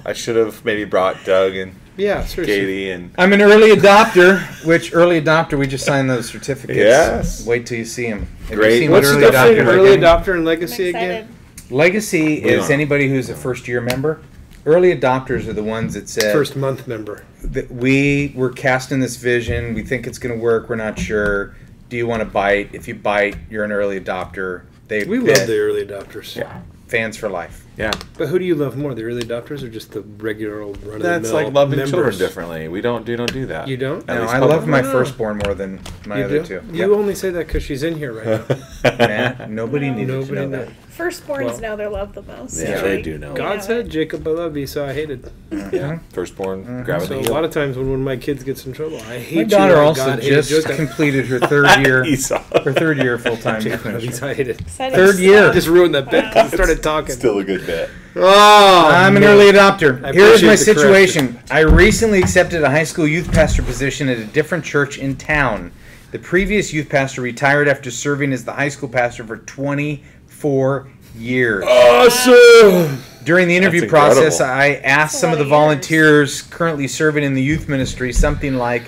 [SPEAKER 1] I should have maybe brought Doug and
[SPEAKER 4] Yeah, seriously.
[SPEAKER 1] Katie and.
[SPEAKER 2] I'm an early adopter, which early adopter, we just signed those certificates.
[SPEAKER 1] Yes.
[SPEAKER 2] Wait till you see them.
[SPEAKER 1] Great.
[SPEAKER 4] What's the
[SPEAKER 2] early
[SPEAKER 4] difference between
[SPEAKER 2] adopter
[SPEAKER 4] early
[SPEAKER 2] again?
[SPEAKER 4] adopter and
[SPEAKER 3] I'm
[SPEAKER 4] legacy
[SPEAKER 3] excited.
[SPEAKER 4] again?
[SPEAKER 2] Legacy
[SPEAKER 1] We
[SPEAKER 2] is
[SPEAKER 1] don't.
[SPEAKER 2] anybody who's a first-year member. Early adopters are the ones that said,
[SPEAKER 4] First month member.
[SPEAKER 2] that we're casting this vision, we think it's going to work, we're not sure. Do you want to bite? If you bite, you're an early adopter.
[SPEAKER 4] We
[SPEAKER 2] bet.
[SPEAKER 4] love the early adopters.
[SPEAKER 1] Yeah.
[SPEAKER 2] Fans for life.
[SPEAKER 1] Yeah.
[SPEAKER 4] But who do you love more, the early adopters or just the regular old run of the
[SPEAKER 1] That's
[SPEAKER 4] mill
[SPEAKER 1] like loving
[SPEAKER 4] members?
[SPEAKER 1] children differently. We don't do that.
[SPEAKER 4] You don't?
[SPEAKER 1] At
[SPEAKER 2] No,
[SPEAKER 1] least
[SPEAKER 2] I love
[SPEAKER 1] publicly.
[SPEAKER 2] my
[SPEAKER 4] No.
[SPEAKER 2] firstborn more than my
[SPEAKER 4] You
[SPEAKER 2] other
[SPEAKER 4] do?
[SPEAKER 2] two.
[SPEAKER 4] You only say that because she's in here right now.
[SPEAKER 2] Matt, nobody needed to
[SPEAKER 4] Nobody
[SPEAKER 2] know
[SPEAKER 4] knows.
[SPEAKER 2] that.
[SPEAKER 3] Firstborns
[SPEAKER 4] Well-
[SPEAKER 3] know they're loved the most.
[SPEAKER 1] Yeah,
[SPEAKER 3] Like,
[SPEAKER 1] they do know.
[SPEAKER 3] we
[SPEAKER 4] God
[SPEAKER 3] know
[SPEAKER 4] said,
[SPEAKER 3] it.
[SPEAKER 4] "Jacob, I love you," so I hated.
[SPEAKER 1] Yeah. Firstborn, grabbing
[SPEAKER 4] So
[SPEAKER 1] the
[SPEAKER 4] a
[SPEAKER 1] heel.
[SPEAKER 4] lot of times when one of my kids gets in trouble, I hate
[SPEAKER 2] My
[SPEAKER 4] you.
[SPEAKER 2] daughter
[SPEAKER 4] like
[SPEAKER 2] also
[SPEAKER 4] God hated
[SPEAKER 2] just
[SPEAKER 4] Jacob.
[SPEAKER 2] completed her third year.
[SPEAKER 1] Esau.
[SPEAKER 2] Her third year full-time youth
[SPEAKER 4] Jacob,
[SPEAKER 2] ministry.
[SPEAKER 4] I hated.
[SPEAKER 3] Excited
[SPEAKER 2] Third
[SPEAKER 3] to
[SPEAKER 2] year.
[SPEAKER 3] start.
[SPEAKER 4] Just ruined that bit.
[SPEAKER 3] Wow.
[SPEAKER 4] 'cause I started talking.
[SPEAKER 1] Still a good bit.
[SPEAKER 4] Oh,
[SPEAKER 2] I'm an
[SPEAKER 4] man.
[SPEAKER 2] early adopter.
[SPEAKER 4] I
[SPEAKER 2] Here's my
[SPEAKER 4] appreciate the
[SPEAKER 2] situation. I recently accepted a high school youth pastor position at a different church in town. The previous youth pastor retired after serving as the high school pastor for 24 years.
[SPEAKER 4] Awesome.
[SPEAKER 2] During the interview
[SPEAKER 1] That's
[SPEAKER 2] process,
[SPEAKER 1] incredible.
[SPEAKER 2] I asked
[SPEAKER 3] That's a
[SPEAKER 2] some of
[SPEAKER 3] lot
[SPEAKER 2] the
[SPEAKER 3] of
[SPEAKER 2] volunteers currently serving in the youth ministry something like,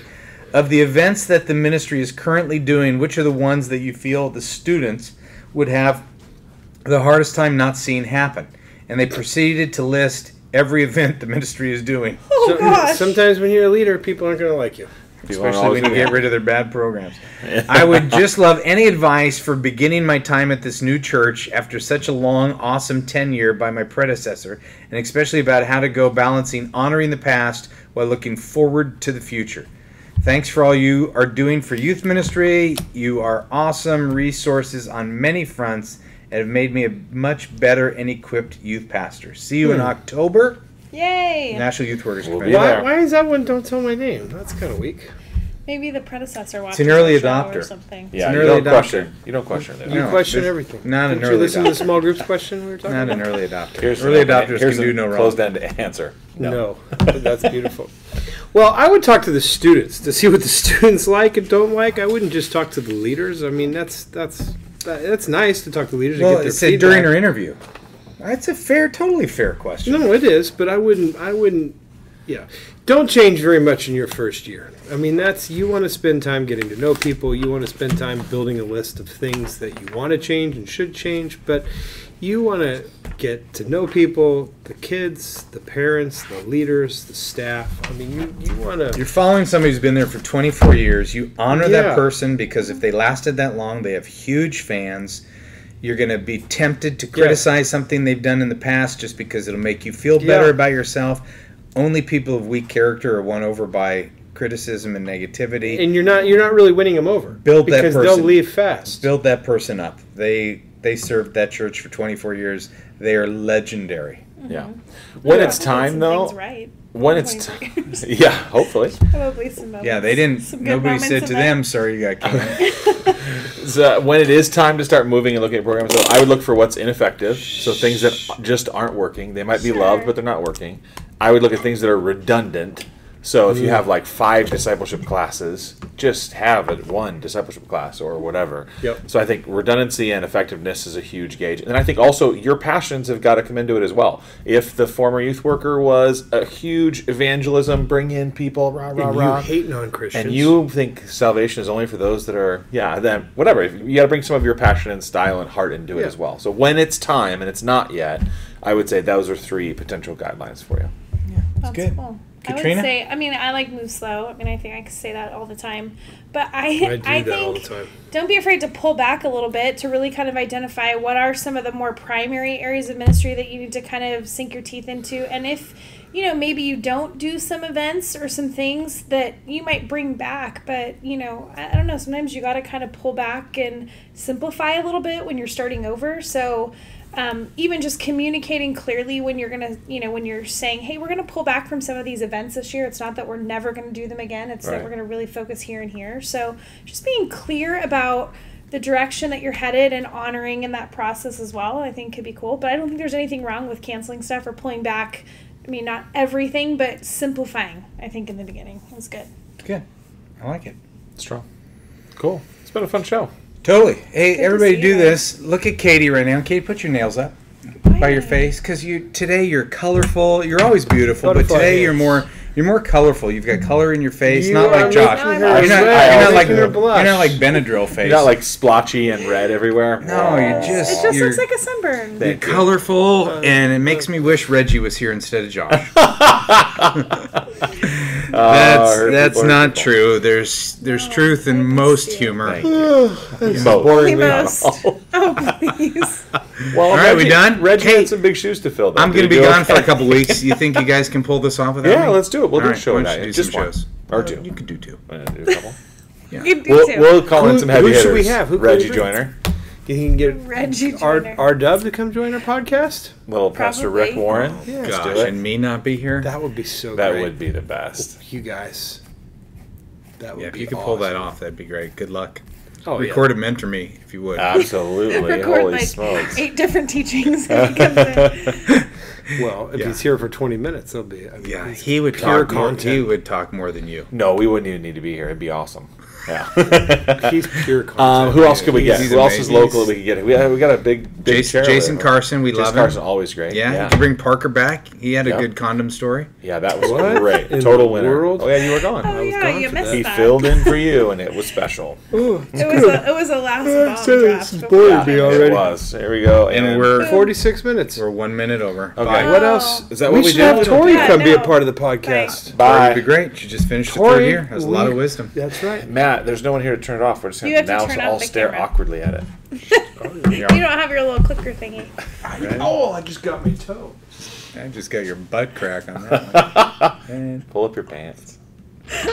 [SPEAKER 2] of the events that the ministry is currently doing, which are the ones that you feel the students would have the hardest time not seeing happen? And they proceeded to list every event the ministry is doing,
[SPEAKER 3] Oh gosh.
[SPEAKER 4] Sometimes when you're a leader, people aren't going to like you.
[SPEAKER 1] People aren't
[SPEAKER 2] especially
[SPEAKER 1] always
[SPEAKER 2] when you
[SPEAKER 1] gonna-
[SPEAKER 2] get rid of their bad programs. I would just love any advice for beginning my time at this new church after such a long, awesome tenure by my predecessor, and especially about how to go balancing honoring the past while looking forward to the future. Thanks for all you are doing for youth ministry. You are awesome resources on many fronts and have made me a much better and equipped youth pastor. See you in October.
[SPEAKER 3] Yay.
[SPEAKER 2] National Youth Workers
[SPEAKER 1] We'll be
[SPEAKER 2] Convention.
[SPEAKER 1] there.
[SPEAKER 4] Why is that one? Don't tell my name. That's kind of weak.
[SPEAKER 3] Maybe the predecessor watched
[SPEAKER 2] an early
[SPEAKER 3] our show
[SPEAKER 2] adopter.
[SPEAKER 3] or something.
[SPEAKER 1] Yeah,
[SPEAKER 2] an
[SPEAKER 1] you
[SPEAKER 2] early
[SPEAKER 1] don't
[SPEAKER 2] adopter.
[SPEAKER 1] question. You don't question it.
[SPEAKER 4] You
[SPEAKER 2] No,
[SPEAKER 4] question
[SPEAKER 2] there's
[SPEAKER 4] everything.
[SPEAKER 2] not an
[SPEAKER 4] Didn't you
[SPEAKER 2] early
[SPEAKER 4] listen to the
[SPEAKER 2] adopter.
[SPEAKER 4] small groups question we were talking
[SPEAKER 2] Not
[SPEAKER 4] about?
[SPEAKER 2] an early adopter.
[SPEAKER 1] Here's
[SPEAKER 2] Early
[SPEAKER 1] an open-
[SPEAKER 2] adopters
[SPEAKER 1] here's
[SPEAKER 2] can do
[SPEAKER 1] a
[SPEAKER 2] no wrong.
[SPEAKER 1] Closed-end answer.
[SPEAKER 4] No, that's beautiful. Well, I would talk to the students to see what the students like and don't like. I wouldn't just talk to the leaders. I mean, that's nice to talk to leaders and
[SPEAKER 2] Well,
[SPEAKER 4] get their
[SPEAKER 2] it said
[SPEAKER 4] feedback.
[SPEAKER 2] during her interview. That's a totally fair question.
[SPEAKER 4] No, it is, but I wouldn't. Yeah, don't change very much in your first year. I mean, you want to spend time getting to know people. You want to spend time building a list of things that you want to change and should change, but you want to get to know people, the kids, the parents, the leaders, the staff. I mean, you want to.
[SPEAKER 2] You're following somebody who's been there for 24 years. You honor
[SPEAKER 4] Yeah.
[SPEAKER 2] that person because if they lasted that long, they have huge fans. You're going to be tempted to criticize something they've done in the past just because it'll make you feel better
[SPEAKER 4] Yeah.
[SPEAKER 2] about yourself. Only people of weak character are won over by criticism and negativity.
[SPEAKER 4] And you're not really winning them over.
[SPEAKER 2] Build that
[SPEAKER 4] because
[SPEAKER 2] person.
[SPEAKER 4] they'll leave fast.
[SPEAKER 2] Build that person up. They served that church for 24 years. They are legendary.
[SPEAKER 1] Yeah. When
[SPEAKER 3] Yeah.
[SPEAKER 1] it's time,
[SPEAKER 3] Some
[SPEAKER 1] though,
[SPEAKER 3] things right.
[SPEAKER 1] when it's
[SPEAKER 3] 24 years.
[SPEAKER 1] yeah, hopefully.
[SPEAKER 3] Probably some moments.
[SPEAKER 2] Yeah, they didn't.
[SPEAKER 3] Some good
[SPEAKER 2] Nobody
[SPEAKER 3] moments
[SPEAKER 2] said
[SPEAKER 3] in
[SPEAKER 2] to
[SPEAKER 3] there.
[SPEAKER 2] them, "Sorry, you got canned."
[SPEAKER 1] So when it is time to start moving and looking at programs, though, I would look for what's ineffective. So things that just aren't working. They might be
[SPEAKER 3] Sure.
[SPEAKER 1] loved, but they're not working. I would look at things that are redundant. So if you have like 5 discipleship classes, just have one discipleship class or whatever.
[SPEAKER 4] Yep.
[SPEAKER 1] So I think redundancy and effectiveness is a huge gauge. And I think also your passions have got to come into it as well. If the former youth worker was a huge evangelism, bring in people, rah, rah,
[SPEAKER 4] And
[SPEAKER 1] rah.
[SPEAKER 4] you hate non-Christians.
[SPEAKER 1] And you think salvation is only for those that are, then whatever. You got to bring some of your passion and style and heart into it as well. So when it's time, and it's not yet, I would say those are 3 potential guidelines for you.
[SPEAKER 3] That's
[SPEAKER 2] good.
[SPEAKER 3] cool.
[SPEAKER 2] Katrina?
[SPEAKER 3] I would say, I like move slow. I mean, I think I could say that all the time. But
[SPEAKER 4] I do
[SPEAKER 3] I
[SPEAKER 4] that all the
[SPEAKER 3] think
[SPEAKER 4] time.
[SPEAKER 3] don't be afraid to pull back a little bit to really kind of identify what are some of the more primary areas of ministry that you need to kind of sink your teeth into. And if, maybe you don't do some events or some things that you might bring back, but, I don't know, sometimes you got to kind of pull back and simplify a little bit when you're starting over. So even just communicating clearly when you're going to, when you're saying, hey, we're going to pull back from some of these events this year. It's not that we're never going to do them again. It's that we're going to really focus here and here. So just being clear about the direction that you're headed and honoring in that process as well, I think could be cool. But I don't think there's anything wrong with canceling stuff or pulling back. I mean, not everything, but simplifying, I think, in the beginning. It was good.
[SPEAKER 2] Good. I like it.
[SPEAKER 1] Strong. Cool. It's been a fun show.
[SPEAKER 2] Totally. Hey,
[SPEAKER 3] to
[SPEAKER 2] everybody
[SPEAKER 3] see
[SPEAKER 2] do
[SPEAKER 3] you.
[SPEAKER 2] this. Look at Katie right now. Katie, put your nails up by your face, because today you're colorful. You're always beautiful, but
[SPEAKER 4] Butterfly
[SPEAKER 2] today
[SPEAKER 4] hands.
[SPEAKER 2] you're more colorful. You've got color in your face,
[SPEAKER 4] You
[SPEAKER 2] not
[SPEAKER 4] are
[SPEAKER 2] like Josh.
[SPEAKER 4] making
[SPEAKER 3] her
[SPEAKER 2] You're
[SPEAKER 3] red.
[SPEAKER 2] not like
[SPEAKER 4] Making her blush.
[SPEAKER 2] you're not like Benadryl face.
[SPEAKER 1] You're not like splotchy and red everywhere.
[SPEAKER 2] No,
[SPEAKER 3] It just
[SPEAKER 2] you're
[SPEAKER 3] looks like a sunburn.
[SPEAKER 2] you're
[SPEAKER 1] Thank you.
[SPEAKER 2] colorful, and it makes me wish Reggie was here instead of Josh. That's
[SPEAKER 1] people are
[SPEAKER 2] not
[SPEAKER 1] people.
[SPEAKER 2] true. There's truth in most humor.
[SPEAKER 1] Thank you. Both.
[SPEAKER 3] Most. Oh, please.
[SPEAKER 1] Well,
[SPEAKER 2] All right, we done?
[SPEAKER 1] Reggie
[SPEAKER 2] Kate,
[SPEAKER 1] had some big shoes to fill. Though.
[SPEAKER 2] I'm going to
[SPEAKER 1] Did
[SPEAKER 2] be
[SPEAKER 1] you
[SPEAKER 2] gone
[SPEAKER 1] okay?
[SPEAKER 2] for a couple weeks. You think you guys can pull this off without me?
[SPEAKER 1] Yeah, let's do it. We'll
[SPEAKER 2] All
[SPEAKER 1] do a
[SPEAKER 2] right,
[SPEAKER 1] show
[SPEAKER 2] why don't
[SPEAKER 1] tonight.
[SPEAKER 2] you do
[SPEAKER 1] Just
[SPEAKER 2] some
[SPEAKER 1] one.
[SPEAKER 2] shows.
[SPEAKER 1] Or 2.
[SPEAKER 2] You could do 2.
[SPEAKER 1] Do a couple.
[SPEAKER 3] You can do too.
[SPEAKER 1] We'll call in some heavy
[SPEAKER 4] who
[SPEAKER 1] hitters.
[SPEAKER 4] should we have? Who can
[SPEAKER 1] Reggie
[SPEAKER 4] we bring?
[SPEAKER 1] Joyner,
[SPEAKER 4] You can get
[SPEAKER 3] Reggie
[SPEAKER 4] our
[SPEAKER 3] Joyner.
[SPEAKER 4] Dub to come join our podcast.
[SPEAKER 1] little Pastor Rick
[SPEAKER 3] Probably.
[SPEAKER 1] Warren.
[SPEAKER 4] Yeah.
[SPEAKER 1] Let's
[SPEAKER 2] Gosh,
[SPEAKER 1] do it.
[SPEAKER 2] and me not be here?
[SPEAKER 4] That would be so
[SPEAKER 1] That
[SPEAKER 4] great.
[SPEAKER 1] would be the best.
[SPEAKER 4] You guys. That would
[SPEAKER 2] Yeah, if
[SPEAKER 4] be
[SPEAKER 2] you could
[SPEAKER 4] awesome.
[SPEAKER 2] pull that off, that'd be great. Good luck.
[SPEAKER 4] Oh,
[SPEAKER 2] Record and mentor me if you would.
[SPEAKER 1] Absolutely.
[SPEAKER 3] Record
[SPEAKER 1] Holy
[SPEAKER 3] like
[SPEAKER 1] smokes.
[SPEAKER 3] 8 different teachings. If he comes in.
[SPEAKER 4] Well, if
[SPEAKER 2] Yeah.
[SPEAKER 4] he's here for 20 minutes, it'll be.
[SPEAKER 2] Yeah,
[SPEAKER 4] it's
[SPEAKER 2] he would
[SPEAKER 4] pure
[SPEAKER 2] talk more.
[SPEAKER 4] content.
[SPEAKER 2] He would talk more than you.
[SPEAKER 1] No, we wouldn't even need to be here. It'd be awesome. Yeah.
[SPEAKER 4] He's pure content.
[SPEAKER 1] Who else could we get?
[SPEAKER 2] He's
[SPEAKER 1] Who else is
[SPEAKER 2] amazing.
[SPEAKER 1] local that we could get? We got a big
[SPEAKER 2] Jason
[SPEAKER 1] chairlift.
[SPEAKER 2] Carson, we
[SPEAKER 1] Jason
[SPEAKER 2] love
[SPEAKER 1] Carson,
[SPEAKER 2] him.
[SPEAKER 1] always great.
[SPEAKER 2] Yeah,
[SPEAKER 1] Yeah,
[SPEAKER 2] you could bring Parker back. He had a
[SPEAKER 1] Yep.
[SPEAKER 2] good condom story.
[SPEAKER 1] Yeah, that was
[SPEAKER 4] What
[SPEAKER 1] great.
[SPEAKER 4] in
[SPEAKER 1] Total
[SPEAKER 4] the
[SPEAKER 1] winner.
[SPEAKER 4] world?
[SPEAKER 1] Oh yeah, you were gone.
[SPEAKER 3] Oh, yeah,
[SPEAKER 4] gone
[SPEAKER 3] you
[SPEAKER 4] for
[SPEAKER 3] missed
[SPEAKER 1] He
[SPEAKER 3] that.
[SPEAKER 1] filled in for you, and it was special.
[SPEAKER 3] It was a last bomb draft. before
[SPEAKER 4] bored
[SPEAKER 3] the
[SPEAKER 4] me
[SPEAKER 3] time.
[SPEAKER 4] already.
[SPEAKER 1] It was. There we go.
[SPEAKER 2] And we're
[SPEAKER 4] 46 minutes.
[SPEAKER 2] 1 minute over.
[SPEAKER 1] Okay.
[SPEAKER 2] Bye.
[SPEAKER 4] What else?
[SPEAKER 1] Is that what we
[SPEAKER 4] should
[SPEAKER 1] do?
[SPEAKER 4] have Tori
[SPEAKER 3] Yeah,
[SPEAKER 4] come be a
[SPEAKER 3] no.
[SPEAKER 4] part of the podcast.
[SPEAKER 2] Tori
[SPEAKER 1] Bye.
[SPEAKER 2] would be great. She just finished the
[SPEAKER 4] Tori,
[SPEAKER 2] third year. Has a lot of wisdom.
[SPEAKER 4] That's right.
[SPEAKER 1] Matt, there's no one here to turn it off. We're just
[SPEAKER 3] You
[SPEAKER 1] going
[SPEAKER 3] have
[SPEAKER 1] to
[SPEAKER 3] to
[SPEAKER 1] now
[SPEAKER 3] turn off
[SPEAKER 1] all
[SPEAKER 3] the
[SPEAKER 1] stare
[SPEAKER 3] camera.
[SPEAKER 1] awkwardly at it.
[SPEAKER 3] You don't have your little clicker thingy.
[SPEAKER 4] Oh, I just got my toe.
[SPEAKER 2] I just got your butt crack on that one.
[SPEAKER 1] Pull up your pants.
[SPEAKER 3] So